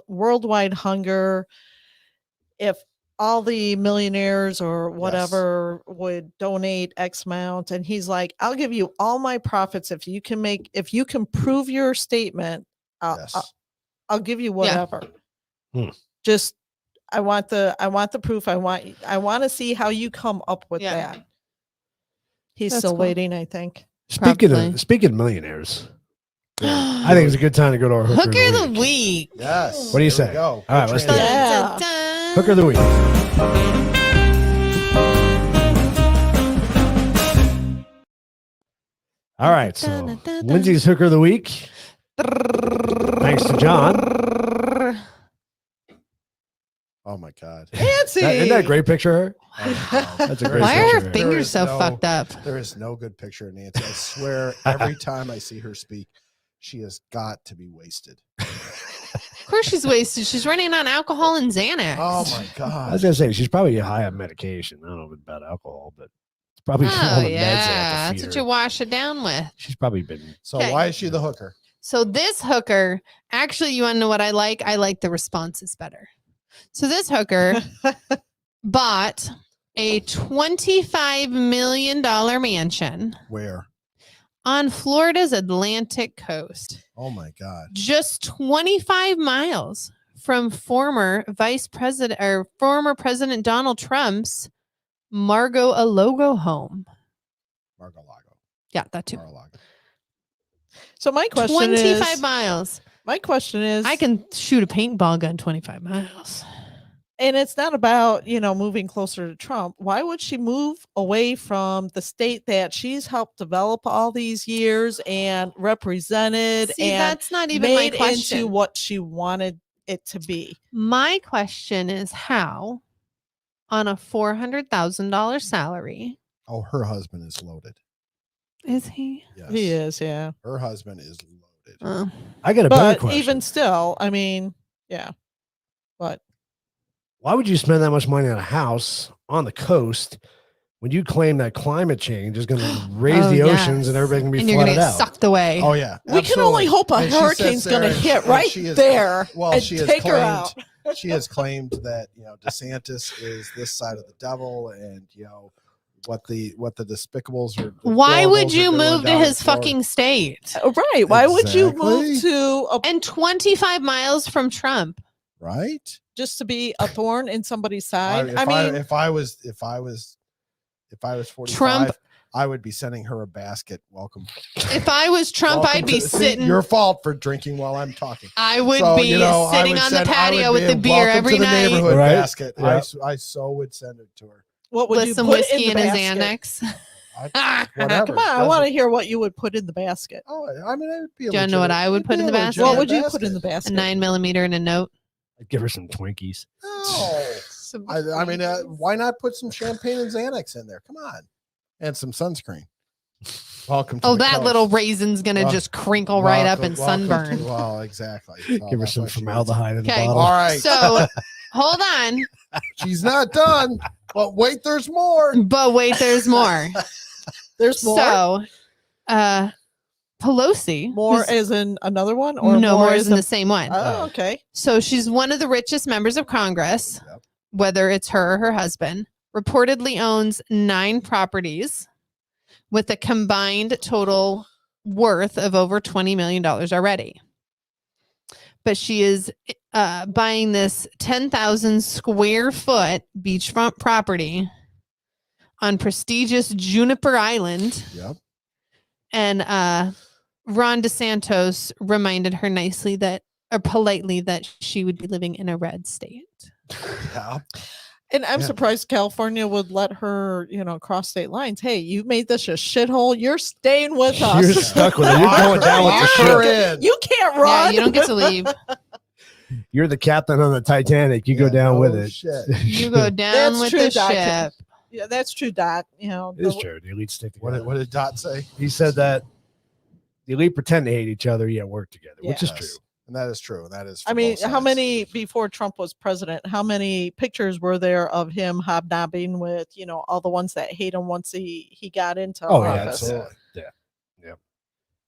worldwide hunger, if all the millionaires or whatever would donate X amount, and he's like, I'll give you all my profits if you can prove your statement. Yes. I'll give you whatever. Hmm. Just I want the proof. I want to see how you come up with Yeah. that. He's That's still cool. waiting, I think. Speaking Probably. of millionaires, I think it's a good time to go to our hooker, Hooker of the week. Yes. What do you There we say? go. All right, let's do Good it. Yeah. Dun, dun, dun. Hooker of the week. All right, so Dun, dun, dun, dun. Lindsay's hooker of the week. Thanks to John. Oh my God. Nancy. Isn't that a great picture? Oh my God. That's a great Why are picture. her There fingers is so no- fucked up? There is no good picture of Nancy. I swear, every time I see her speak, she has got to be wasted. Of course she's wasted. She's running on alcohol and Xanax. Oh my I was God. gonna say she's probably high on medication. I don't know about alcohol, but it's probably all Oh, the meds they yeah. have to That's feed what her. you wash it down with. She's probably been. So Okay. why is she the hooker? So this hooker, actually, you want to know what I like? I like the responses better. So this hooker bought a $25 million mansion Where? on Florida's Atlantic coast, Oh my God. just 25 miles from former President Donald Trump's Mar-a-Lago home. Mar-a-Lago. Yeah, that too. Mar-a-Lago. So my question 25 is, miles. I can shoot a paintball gun 25 miles. and it's not about, moving closer to Trump. Why would she move away from the state that she's helped develop all these years and represented See, and that's not even my made question. into what she wanted it to be? My question is how, on a $400,000 salary, Oh, her husband is loaded. is he? Yes. He is, yeah. Her husband is loaded. loaded. I got a better But question. even still, I mean, yeah. But Why would you spend that much money on a house on the coast when you claim that climate change is going to raise Oh, the oceans yes. and everybody's going to be And you're going flooded to get out? sucked away. Oh yeah, we can only absolutely. hope a And she sits hurricane's going to there and hit and right she is- there Well, and she has take her claimed out. she has claimed that DeSantis is this side of the devil, and what the despicables are. the Why would horribles are you doing move to down in his Florida. fucking state? Right. Why would you Exactly. move to And 25 miles from Trump. Right? just to be a thorn in somebody's I, side? I mean, if I was 45, Trump- I would be sending her a basket. Welcome. If I was Trump, Welcome I'd be to- see, sitting. Your fault for drinking while I'm talking. I would So, be I sitting would on send- the I would patio with be the beer welcome every to the night. neighborhood Right. basket. Yeah. I so would send it to her. what would with you some put whiskey in in the his basket? Annex. Whatever. Come on, I Doesn't- want to hear what you would put in the basket. Oh, I mean, it would be. Do you know what I would put in the basket? What would you put in the A basket? 9mm and a note. I'd give her some Twinkies. No. I mean, why not put some champagne and Xanax in there? Come on, and some sunscreen. Welcome. To Oh, the that coast. little raisin's gonna Wel- just crinkle right up and welcome to- sunburn. well, exactly. So Give her that's some what she would- formaldehyde in the Okay. bottle. All right, So hold on, she's not done. But wait, there's more. but wait, there's more. There's more. So, Pelosi, More who's- as in another one, or no more is in a- the same one. Oh, okay. So she's one of the richest members of Congress, Yep. whether it's her or her husband, reportedly owns 9 properties with a combined total worth of over $20 million already. But she is buying this 10,000 square foot beachfront property on prestigious Juniper Island. Yep. And Ron DeSantis reminded her nicely or politely that she would be living in a red state. Yeah. And I'm Yeah. surprised California would let her, cross state lines. Hey, you made this a shithole. You're staying with us. You're stuck with it. You're going down with the Lock ship. her in. You can't Yeah, run. you don't get to leave. You're the captain on the Titanic. You go Yeah, down no with it. shit. You go down That's with true, the Doc. ship. Yeah, that's true, Doc. It is true. The elites stick What together. what did Dot say? He said that the elite pretend to hate each other yet work together, which is Yes. true. And that is true. And that is. I for mean, both how sides. many before Trump was president? How many pictures were there of him hobnobbing with, all the ones that hate him once he got into Oh, yeah, office? Absolutely. Yeah.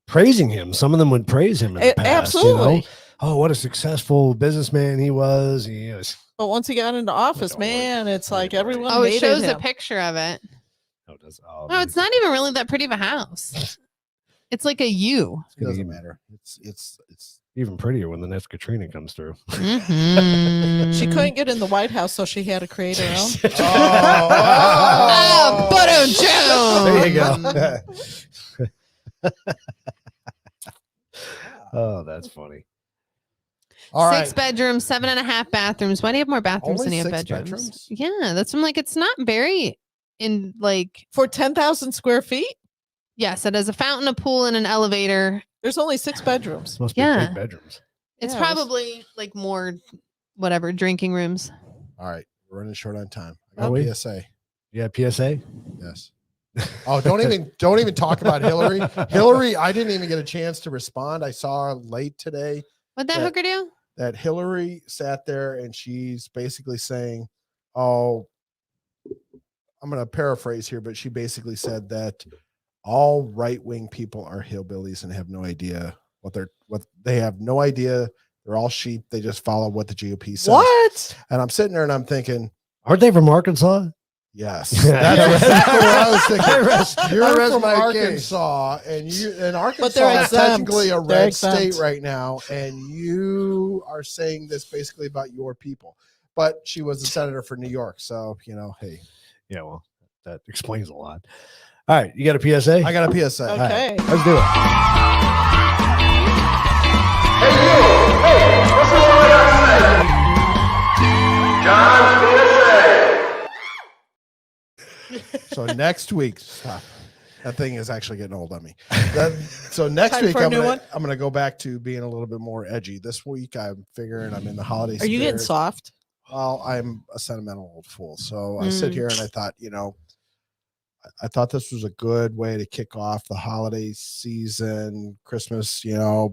Praising him. Some of them would praise him in the past. Absolutely. Oh, what a successful businessman he was. He was. But once he got into office, Don't worry. man, it's Don't like worry. everyone Oh, it hated shows a him. picture of it. Oh, No, it's not even really that pretty of a house. It's like a U. It doesn't matter. It's even prettier when the next Katrina comes through. Mhm. She couldn't get in the White House, so she had to create her own. Oh, but There you go. Oh, that's funny. all right. 6 bedrooms, 7.5 bathrooms. Why do you have more bathrooms Only than you have 6 bedrooms? bedrooms? Yeah, that's I'm like, it's not very in like, For 10,000 square feet, yes, it has a fountain, a pool, and an elevator. there's only 6 bedrooms. Must be Yeah. big bedrooms. It's Yeah, it was- probably like more whatever drinking rooms. All right. We're running short on time. I Are got we? PSA. Yeah, PSA. Yes. Oh, don't even talk about Hillary. Hillary, I didn't even get a chance to respond. I saw her late today What'd that Yeah. hooker do? that Hillary sat there and she's basically saying, "Oh, I'm going to paraphrase here, but she basically said that all right-wing people are hillbillies and have no idea what they have no idea. They're all sheep. They just follow what the GOP says." What? And I'm sitting there and I'm thinking, Aren't they from Arkansas? yes, that's exactly what I was thinking. I You're rest from my case. Arkansas, and Arkansas they're is technically a exempt. They're red state exempt. right now, and you are saying this basically about your people. But she was a senator for New York, so hey, Yeah, well, that explains a lot. All right, you got a PSA? I got a PSA. Okay. Let's do it. So next week, stop. That thing is actually getting old on me. So next Time week, for a I'm new gonna, one? I'm gonna go back to being a little bit more edgy. This week, I'm figuring I'm in the holiday. Are you getting spirit. soft? Well, I'm a sentimental old fool. So I sit Mm. here and I thought, I thought this was a good way to kick off the holiday season, Christmas,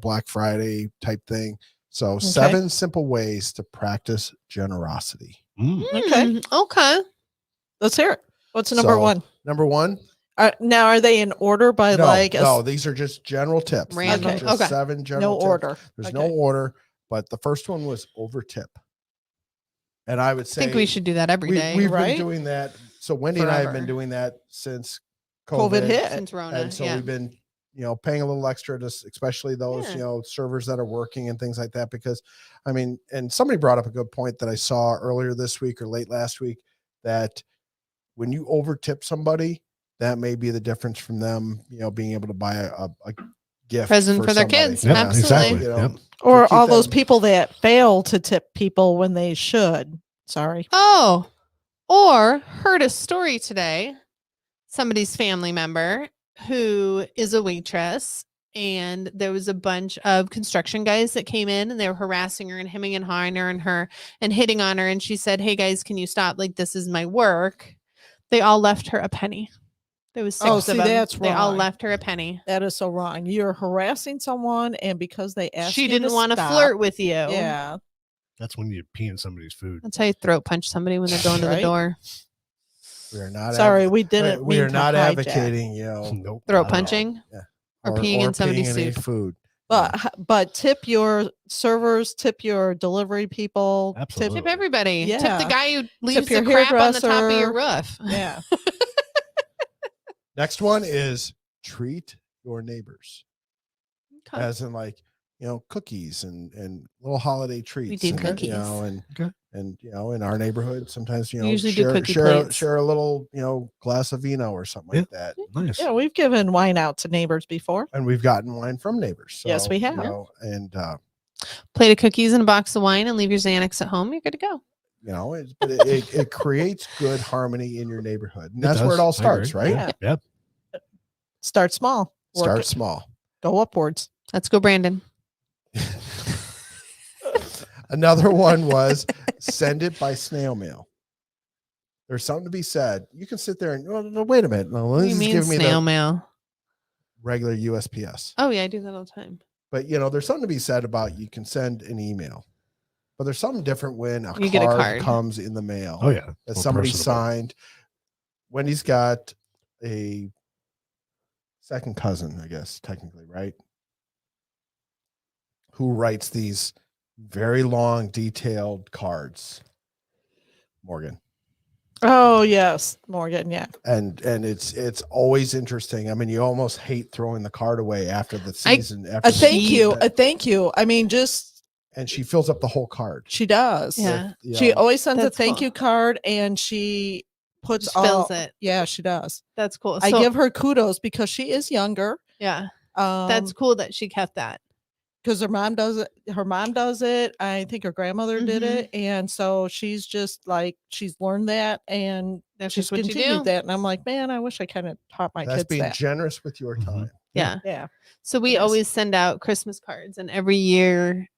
Black Friday type thing. So 7 simple ways to practice generosity. Okay. Okay. Let's hear it. What's number So, one? Number 1. Now, are they in order by No, these are just general tips. These are Random. just Okay. 7 general no tips. order? There's Okay. no order, but the first one was over tip. And I would I say think we should do that every day. we've right? been doing that. So Wendy and I have been Forever. doing that since COVID hit. Since Rona. And so yeah. we've been, paying a little extra to especially those, Yeah. servers that are working and things like that. Because and somebody brought up a good point that I saw earlier this week or late last week, that when you over tip somebody, that may be the difference from them, being able to buy a gift Present for their somebody. kids. Yep, Absolutely. exactly. You know, Yep. Or keep all those them- people that fail to tip people when they should. Sorry. Oh, or heard a story today. Somebody's family member who is a waitress, and there was a bunch of construction guys that came in and they were harassing her and hemming and hawing her and hitting on her. And she said, "Hey guys, can you stop? Like, this is my work." They all left her a penny. There was 6 Oh, of see, them. that's They all wrong. left her a penny. That is so wrong. You're harassing someone, and because they asked She you didn't to want to stop- flirt with you. Yeah. That's when you pee in somebody's food. That's how you throat punch somebody when they're going to the Right? door. We are not. Sorry, we didn't. We mean are to not hijack. advocating, Nope. Throat not at all. punching or peeing in somebody's any soup. food. But tip your servers, tip your delivery people. Absolutely. Tip everybody. Tip Yeah. the guy who leaves your the crap on the top of hairdresser. your roof. Yeah. Next one is treat your neighbors, Okay. as in cookies and little holiday treats. do and, cookies. Okay. and in our neighborhood sometimes We usually do share, cookie share, plates. share a little glass of vino or something like that. Nice. Yeah, we've given wine out to neighbors before. And we've gotten wine from neighbors. Yes, So, we have. and Plate of cookies and a box of wine and leave your Xanax at home. You're good to go. but it creates good harmony in your neighborhood, and It that's where it does. all I starts, agree. right? Yeah. Yep. Start small. Work Start it. small. Go upwards. Let's go, Brandon. Another one was send it by snail mail. There's something to be said. You can sit there and no, wait a minute. No, What do you Lindsay's mean giving me snail the mail? regular USPS. Oh, yeah, I do that all the time. But there's something to be said about you can send an email. But there's something different when You get a card. comes in the mail. Oh yeah. That More somebody personable. signed. Wendy's got a second cousin, I guess, technically, right? Who writes these very long, detailed cards. Morgan. Oh yes, Morgan. Yeah. And it's always interesting. I mean, you almost hate throwing the card away after the season. After A the thank season, you. but- A thank you. I mean, just and she fills up the whole card. she does. Yeah. She always sends a That's thank cool. you card, and she puts Just fills all- it. Yeah, she does. That's cool. I So, give her kudos because she is younger. yeah, that's cool that she kept that. because her mom does it. Her mom does it. I think her grandmother did Mhm. it, and so she's just like she's learned that, and That's she's just what you continued do. that. And I'm like, man, I wish I kind of taught my That's kids being that. generous with your Mhm. time. Yeah. Yeah. So we Yes. always send out Christmas cards, and every year,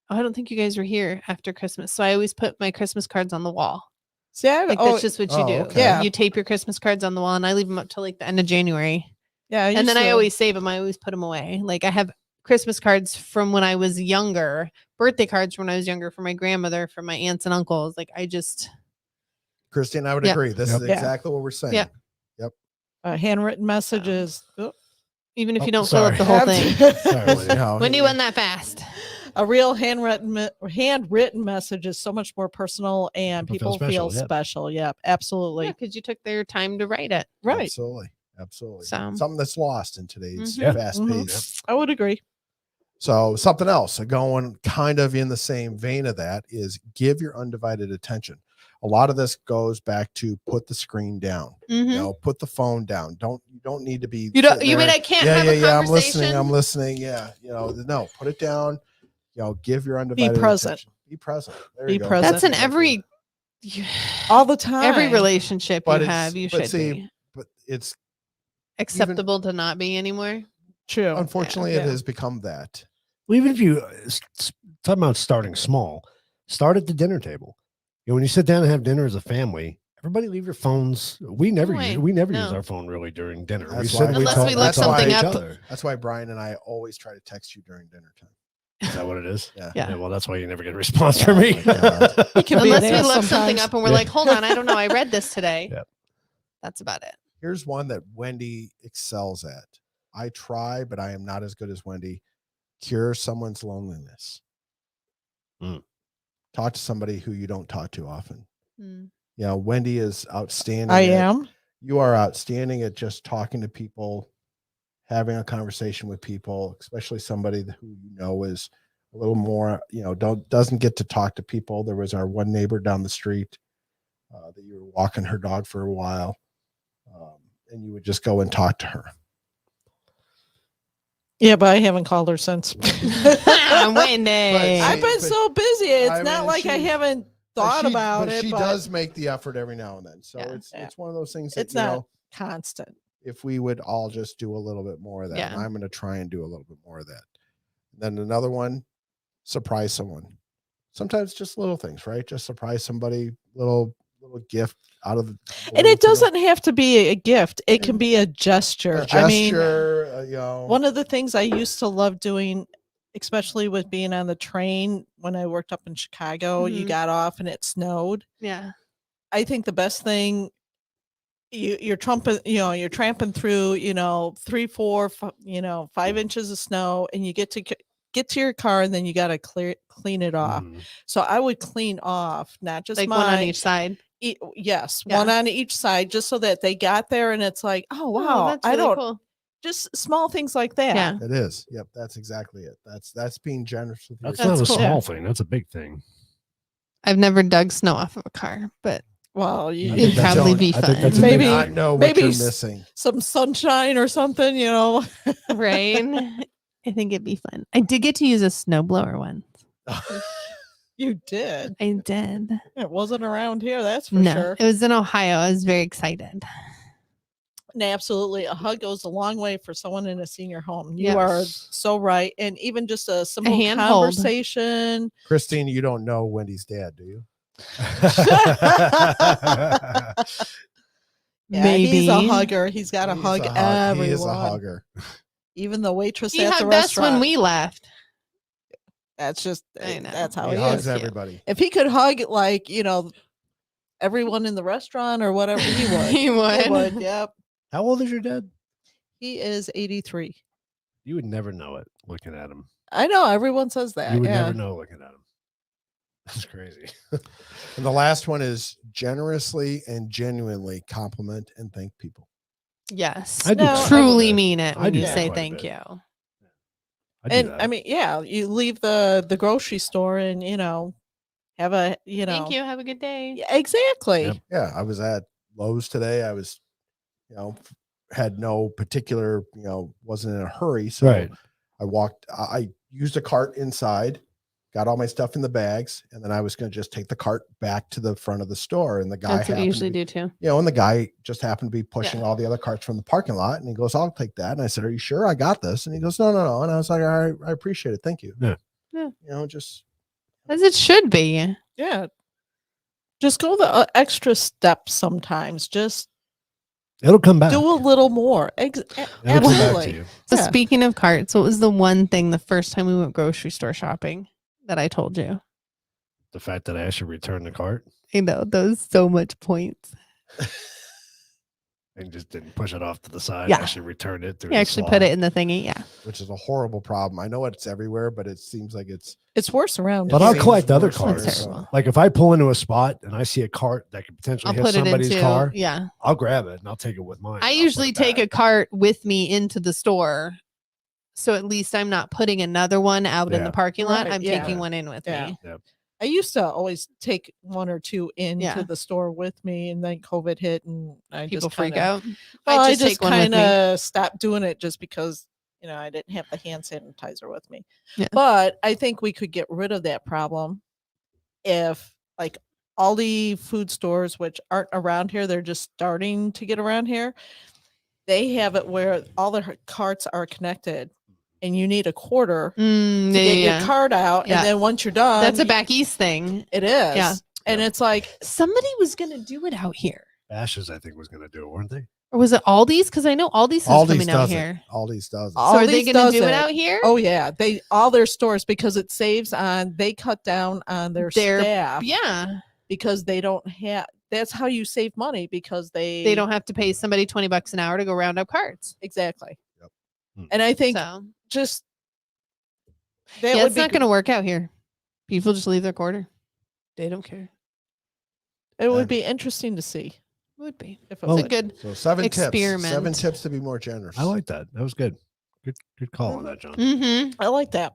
I don't think you guys were here after Christmas, so I always put my Christmas cards on the wall. See, I, Like oh, that's just what you oh, do. okay. Yeah. You tape your Christmas cards on the wall, and I leave them up till like the end of January, yeah. and then I used to- always save them. I always put them away. Like I have Christmas cards from when I was younger, birthday cards from when I was younger, for my grandmother, for my aunts and uncles. Like I just Christine, I would Yeah. agree. This Yep. is Yeah. exactly what we're saying. Yeah. handwritten messages. Oh, even if Oh, you don't fill up sorry. the whole thing. Sorry, Wendy. When do you win that fast? A real handwritten message is so much more personal, and People people feel feel special, special. Yep, absolutely. Yeah, because you took their time to write it. Right. Absolutely. Absolutely. So- Something that's lost in today's Mhm. Yeah. fast Mhm. pace. I would agree. So something else going kind of in the same vein of that is give your undivided attention. A lot of this goes back to put the screen down. Mhm. Put the phone down. You don't need to be. You don't. sitting You mean there, I can't yeah, have yeah, a yeah. I'm conversation? listening. I'm listening. Yeah. No, put it down. Give your undivided present. attention. Be present. There Be you go. present. That's in every All the time. every relationship But you it's- have. You but should see, be But it's acceptable to not be anymore. True. unfortunately Yeah. it has become that. Well, even if you talking about starting small, start at the dinner table. When you sit down and have dinner as a family, Everybody leave your phones. We never Wait, use no. our phone really during dinner. That's sit why and we Unless talk- we talk look to something each up. other. That's why Brian and I always try to text you during dinner time. Is that what it is? Yeah. Yeah. Well, that's why you never get a response from me. my God. He can be Unless an we ass look something sometimes. up and we're Yeah. like, hold on, I don't know. I read this today. Yeah. That's about it. Here's one that Wendy excels at. I try, but I am not as good as Wendy. Cure someone's loneliness. Mm. Talk to somebody who you don't talk to often. Mm. You know, Wendy is outstanding. I at- am. You are outstanding at just talking to people, having a conversation with people, especially somebody who you know is a little more, doesn't get to talk to people. There was our one neighbor down the street that you were walking her dog for a while, and you would just go and talk to her. Yeah, but I haven't called her since. Wendy. I've been but- so busy. It's I not mean, like I she- haven't But thought she- about but it. She but does make the effort every now and then. So Yeah. it's one of those things that, it's not constant. if we would all just do a little bit more of that. Yeah. And I'm going to try and do a little bit more of that. Then another one, surprise someone. Sometimes just little things, right? Just surprise somebody, little gift out of the And blue, it you know? doesn't have to be a gift. It can be a gesture. A gesture, I mean, one one of the things I used to love doing, especially with being on the train when I worked up in Chicago, you Mhm. got off and it snowed. Yeah. I think the best thing you're tramping through, 3, 4, 5 inches of snow, and you get to your car, and then you got to clean it off. Mm. So I would clean off, not just Like my, one on each side. yes, Yeah. one on each side, just so that they got there, and it's like, oh wow, that's I really don't cool. just small things like that. Yeah. It is. Yep. That's exactly it. That's being generous with your That's not a cool. small thing. That's a big thing. I've never dug snow off of a car, but Well, I you think it'd that's probably all- be I think that's fun. a big Maybe- thing. not know what maybe you're s- missing. some sunshine or something, Right? I think it'd be fun. I did get to use a snowblower once. You did. I did. It wasn't around here, that's for No, sure. it was in Ohio. I was very excited. And absolutely, a hug goes a long way for someone in a senior home. You Yes. are so right. And even just a simple handhold. conversation. Christine, you don't know Wendy's dad, do you? Yeah, Maybe he's a hugger. He's got to He's hug a hug- everyone. He is a hugger. Even the waitress He at the hugged us restaurant. when we left. That's just I know. that's how He he hugs is. everybody. If he could hug everyone in the restaurant or whatever, he would. He would. He would. Yep. How old is your dad? He is 83. You would never know it looking at him. I know everyone says that. You would yeah. never know looking at him. That's crazy. And the last one is generously and genuinely compliment and thank people. Yes. I do No, that. Truly mean it I when do you that say quite a thank bit. you. I do And that. I mean, yeah, you leave the grocery store and have a Thank you. Have a good day. Yeah, exactly. Yep. Yeah, I was at Lowe's today. I was, had no particular, wasn't in a hurry. So Right. I used a cart inside, got all my stuff in the bags, and then I was going to just take the cart back to the front of the store. And the guy, That's what we happened usually to be- do too. and the guy just happened to be pushing all the other carts from the parking lot. And he goes, I'll take that. And I said, are you sure I got this? And he goes, no. And I was like, all right, I appreciate it. Thank you. Yeah. Yeah. Just As it should be. Yeah. Just go the extra step sometimes. Just It'll come back. do a little more. It'll come back to Absolutely. you. So Yeah. speaking of carts, what was the one thing the first time we went grocery store shopping that I told you? The fact that I actually returned the cart I know those so much points. and just didn't push it off to the side. Yeah. Actually returned it. You actually put it in the thingy. Yeah. which is a horrible problem. I know it's everywhere, but it seems like it's It's worse around. But it I'll seems collect other worse carts. That's terrible. Like if I pull into a spot and I see a cart that could potentially I'll hit put it somebody's into car, yeah. I'll grab it and I'll take it with mine. I and I'll put usually it take back. a cart with me into the store. So at least I'm not putting another one out in Yeah. the parking lot. Right, I'm yeah. taking one in with Yeah. me. I used to always take one or two into Yeah. the store with me, and then COVID hit, and I People just freak kinda, out. Well, I just take one with kind me. of stopped doing it just because I didn't have the hand sanitizer with me. Yeah. But I think we could get rid of that problem if, like, all the food stores, which aren't around here, they're just starting to get around here. They have it where all the carts are connected, and you need a quarter Mm, to yeah, get yeah. your card out, Yeah. and then once you're done, That's a back east thing. It is. Yeah. And it's like, Somebody was gonna do it out here, Bash's, I think, was going to do it, weren't they? or was it Aldi's? Because I know Aldi's is coming out does it. here. Aldi's does it. So are they Aldi's gonna does do it it. out here? oh yeah, all their stores, because it saves on, they cut down on their staff yeah. because they don't have, that's how you save money, because They don't have to pay somebody $20 an hour to go round up cards. exactly. Yep. And I think So just that yeah, would it's be not going to work out here. People just leave their quarter. They don't care. it would And- be interesting to see Would be. if it Well, It's would. a good. So 7 tips. 7 Experiment. tips to be more generous. I like that. That was good. Good call on that, John. Mm-hmm. I like that.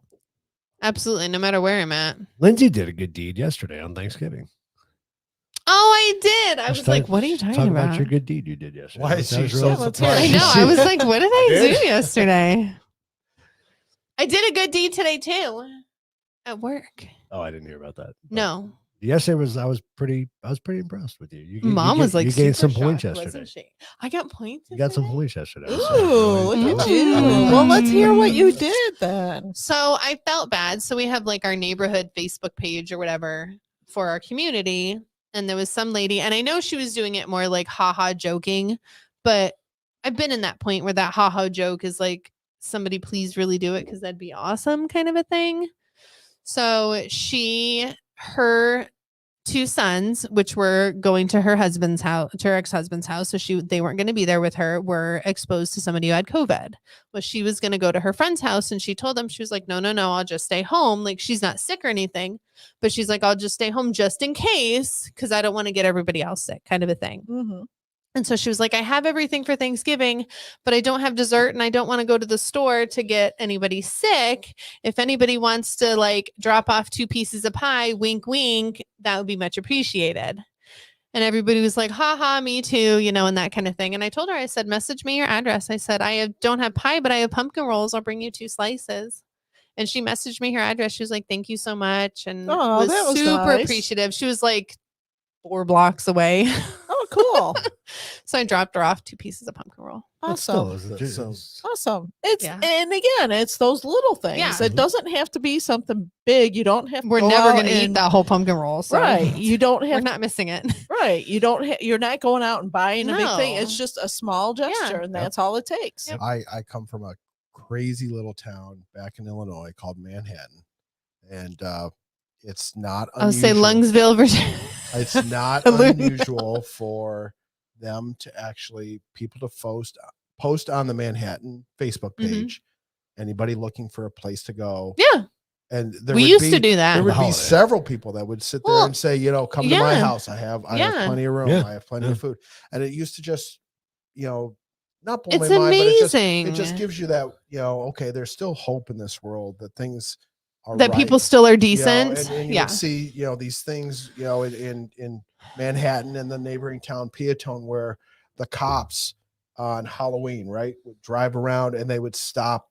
Absolutely. No matter where I'm at. Lindsay did a good deed yesterday on Thanksgiving. Oh, I did. I Let's was like, talk- what are you Talk talking about about? your good deed you did yesterday. Why is That she was so really let's hear it. I surprising. know. I was like, what did I did? do yesterday? I did a good deed today too. At work. Oh, I didn't hear about that. But No. yesterday I was pretty impressed with you. You Mom was like, you gained some super points shocked, yesterday. wasn't she? I got points. You got some yesterday? points yesterday. Ooh, So, look I at was- you. I was- Well, let's hear what you did then. So I felt bad. So we have like our neighborhood Facebook page or whatever for our community. And there was some lady, and I know she was doing it more like haha joking, but I've been in that point where that haha joke is like, somebody please really do it because that'd be awesome kind of a thing. So her 2 sons, which were going to her husband's house, to her ex-husband's house, so they weren't going to be there with her, were exposed to somebody who had COVID. Well, she was going to go to her friend's house, and she told them, she was like, no, I'll just stay home. Like, she's not sick or anything, but she's like, I'll just stay home just in case, because I don't want to get everybody else sick, kind of a thing. Mm-hmm. And so she was like, I have everything for Thanksgiving, but I don't have dessert and I don't want to go to the store to get anybody sick. If anybody wants to like drop off 2 pieces of pie, wink, wink, that would be much appreciated. And everybody was like, haha, me too, and that kind of thing. And I told her, I said, message me your address. I said, don't have pie, but I have pumpkin rolls. I'll bring you 2 slices. And she messaged me her address. She was like, thank you so much. And Oh, that was super nice. appreciative. She was like 4 blocks away. Oh, cool. So I dropped her off 2 pieces of pumpkin roll. But still, Awesome. it's- Awesome. It's Yeah. and again, it's those little things. Yeah. It doesn't have to be something big. You don't have to We're go never out going to eat and- that whole pumpkin roll. So Right. You don't we're have not missing it. right. You don't you're not going out and buying a big thing. It's No. just a small gesture and Yep. that's all it takes. Yep. I come from a crazy little town back in Illinois called Manhattan, and it's not I'll say unusual- Lungsville, Virginia. It's not Hallelujah. unusual for them to actually people to post on the Manhattan Facebook Mhm. page. Anybody looking for a place to go, Yeah. and there We would used be, to do that. There would The be holiday. several people that would sit there Well, and say, come to my yeah. house. I have Yeah. plenty of room. Yeah. I have plenty Yeah. of food, and it used to just not blow It's my mind, but amazing. it just gives you that okay, there's still hope in this world that things are that right. people still are You know, decent. and you Yeah. would see these things in Manhattan and the neighboring town Peatone, where the cops on Halloween would drive around and they would stop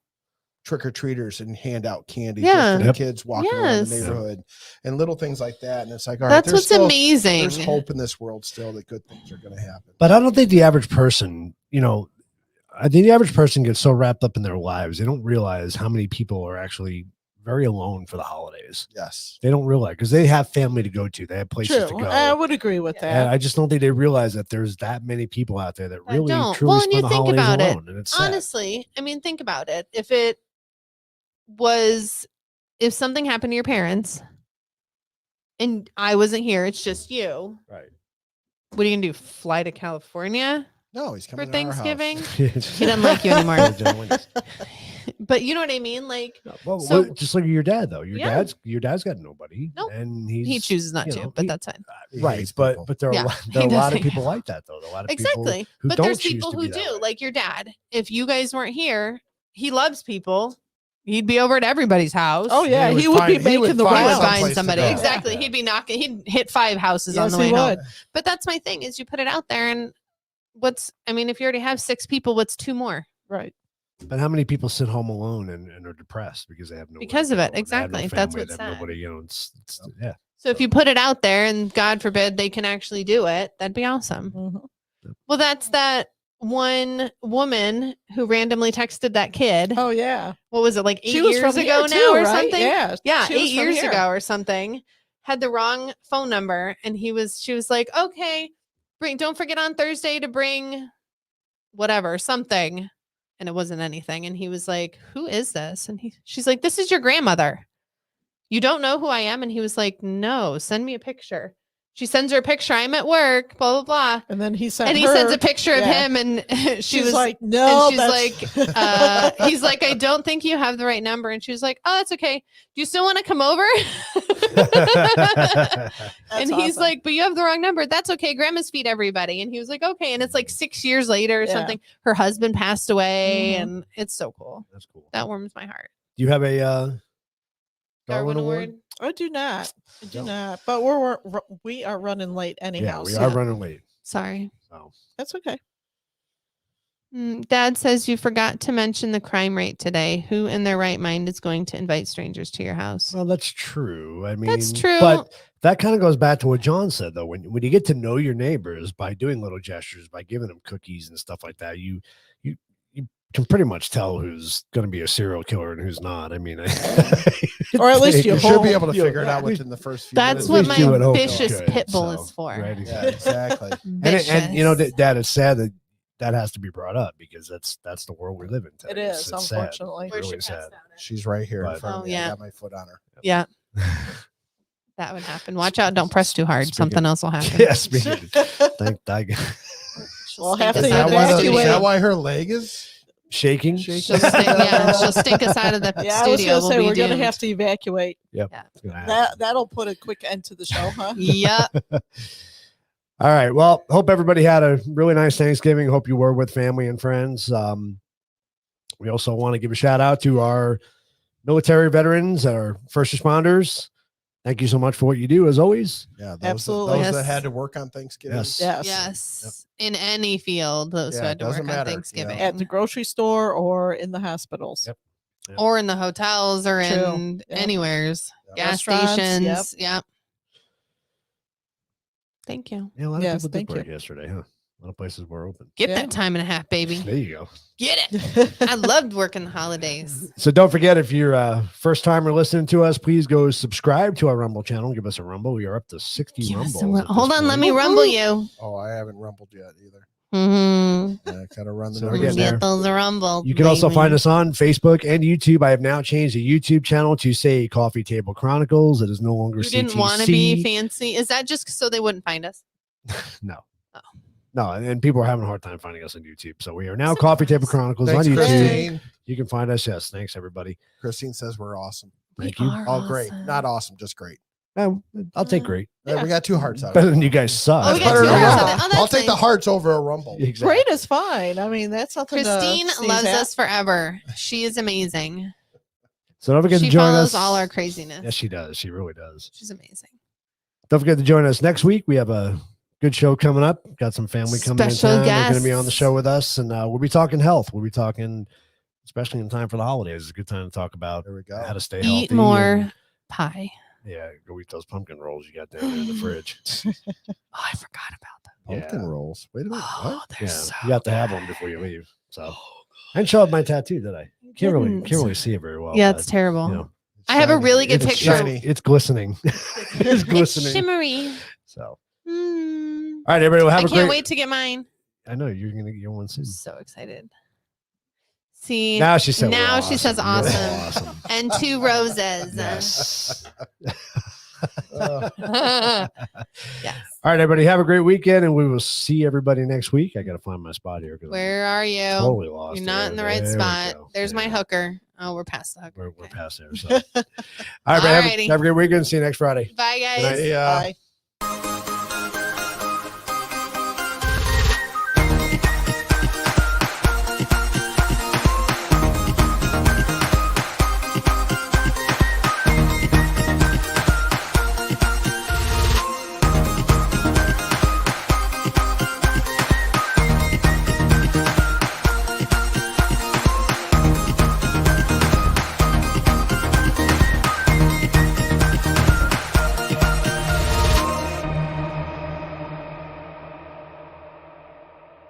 trick-or-treaters and hand out candy just Yeah. for the Yep. kids walking around Yes. the neighborhood and little things like that. And it's like, all right, That's there's what's still, amazing. there's hope in this world still that good things are going to happen. But I don't think the average person, I think the average person gets so wrapped up in their lives, they don't realize how many people are actually very alone for the holidays. Yes. They don't realize because they have family to go to, they have places to True. go. I would agree with Yeah. And that. I just don't think they realize that there's that many people out there that That really don't. truly Well, and spend you the think holidays about it, alone. And it's sad. Honestly, I mean, think about it. If something happened to your parents and I wasn't here, it's just you. Right. What are you gonna do? Fly to California No, he's for coming to our house. Thanksgiving? He He doesn't like you anymore. well, But you know what I mean? Like well, just look at your dad though. Yeah. Your dad's got nobody. Nope. And he's he chooses not you to, know, but he- that's fine. He right. hates But people. there are Yeah, there are he a lot does of hate- people like that though. A lot of people Exactly. who But don't there's choose people to who be that do, way. like your dad. If you guys weren't here, he loves people. He'd be over at everybody's house. Oh yeah, would he would be find- he would making the find He would rounds. someplace find to somebody. go. Exactly. Yeah. He'd be knocking. He'd hit 5 houses on Yes, the he way home. would. But that's my thing is you put it out there and if you already have 6 people, what's 2 more? Right. But how many people sit home alone and are depressed because they have no Because of it, exactly. That's what's they have sad. nobody, yeah. So if you put it out there and God forbid they can actually do it, that'd be awesome. Mhm. Well, that's that one woman who randomly texted that kid. Oh yeah. What was it, like 8 She was years from ago here now too, or right? something? Yeah. Yeah, she was 8 from years here. ago or something. had the wrong phone number, and she was like, okay, don't forget on Thursday to bring whatever, something. And it wasn't anything. And he was like, who is this? And she's like, this is your grandmother. You don't know who I am? And he was like, no, send me a picture. She sends her a picture. I'm at work, blah, blah, blah. And then he sent And he her- sends a picture of yeah. him, and she She's was like, no, and she's that's- like, he's like, I don't think you have the right number. And she was like, oh, that's okay. Do you still want to come over? And he's awesome. like, but you have the wrong number. That's okay. Grandma's feed everybody. And he was like, okay. And it's like 6 years later or Yeah. something. Her husband passed away, Mhm. and it's so cool. That's cool. That warms my heart. Do you have a Darwin Award. I do not. I do No. not. But we are running late Yeah, anyhow. we so are running late. Sorry. So That's okay. Dad says you forgot to mention the crime rate today. Who in their right mind is going to invite strangers to your house? well, that's true. I mean, That's true. But that kind of goes back to what John said, though. When you get to know your neighbors by doing little gestures, by giving them cookies and stuff like that, you can pretty much tell who's going to be a serial killer and who's not. I mean, Or at least you You should be hope. able to Yeah, figure it yeah, out within the first few That's at what least you would my hope vicious you could, pit bull so, is for. right, Yeah, exactly. And you know, Vicious. Dad, it's sad that has to be brought up because that's the world we live in today. It It's is, sad. unfortunately. Where's really your sad. past on it? She's right here in But- front of Oh, me. I yeah. got my foot on her. Yeah, that would happen. Watch out. Don't press too hard. Speaking- Something else will happen. Yes, thank She'll We'll stink have us to Is out that, of the why evacuate. is studio. that why her leg is shaking. shaking? She'll stink us out of the Yeah, I was studio. gonna say We'll we're be gonna doomed. have to evacuate. It's gonna happen. That'll put a quick end to the show, huh? Yep. All right. Well, hope everybody had a really nice Thanksgiving. Hope you were with family and friends. We also want to give a shout out to our military veterans, our first responders. Thank you so much for what you do, as always. Yeah, Absolutely. Those Yes. that had to work on Thanksgiving. Yes. Yes. Yes. In any field, those who Yeah, had to it work doesn't on matter, Thanksgiving. At the grocery store or in the hospitals. Yep. Or in the hotels or True. in Yep. anywheres, Yep. gas Restaurants, stations. Yep. Thank you. Yeah, a lot of Yes, people did thank you. work yesterday, huh? A lot of places were open. Get Yeah. that time and a half, baby. There you go. Get it. I loved working the holidays. So don't forget, if you're a first timer listening to us, please go subscribe to our Rumble channel. Give us a Rumble. We are up to 60 Give us Rumbles. some at this Hold on, let point. me rumble you. Oh, I haven't rumbled yet either. Mm-hmm. Yeah, I gotta run the So we're numbers. getting there. Get those rumbles. You can also baby. find us on Facebook and YouTube. I have now changed the YouTube channel to say Coffee Table Chronicles. It is no longer You didn't CTC. want to be fancy. Is that just so they wouldn't find us? No. Oh. No, and people are having a hard time finding us on YouTube. So we are now Surprise. Coffee Table Chronicles Thanks, on YouTube. Christine. You can find us. Yes. Thanks, everybody. Christine says we're awesome. Thank We you. are Oh, great. awesome. Not awesome, just great. I'll take great. Yeah, we got 2 hearts out of Better it. than you guys suck. Oh, we That's got better 2 than a hearts rumble. out of it. Oh, that's I'll take the nice. hearts over a rumble. Exactly. Great is fine. I mean, that's something. Christine to sneeze loves at. us forever. She is amazing. So don't forget She to join follows us. all our craziness. Yes, she does. She really does. She's amazing. Don't forget to join us next week. We have a good show coming up. Got some family coming Special in town. They're going to be on the guests. show with us, and we'll be talking health. We'll be talking, especially in time for the holidays. It's a good time to talk about There we how go. to stay healthy. Eat more and, pie. yeah, go eat those pumpkin rolls you got down there in the fridge. Oh, I forgot about them. Pumpkin Yeah. rolls. Wait a minute. Oh, What? they're Yeah, so you got to have good. them before you leave. So I didn't show up my tattoo, did I? Can't really didn't. see it very well. Yeah, but, it's terrible. you know, I have a Shiny. really good it's picture. shiny. It's glistening. it's It's glistening. shimmery. So, Mm. all right, everybody, we'll have I a can't great. wait to get mine. I know you're gonna get your one soon. I'm so excited. See, Now she said. we're now she says You're awesome. awesome. and 2 roses. Yes. Uh, Yes. All right, everybody, have a great weekend, and we will see everybody next week. I got to find my spot here because Where are you? I'm totally lost. You're not here. in the right There we spot. go. There's my Yeah. hooker. Oh, we're past the hooker. We're Okay. past there. So. All right, everybody, Alrighty. have a great weekend. See you next Friday. Bye, guys. Good night. yeah. Bye.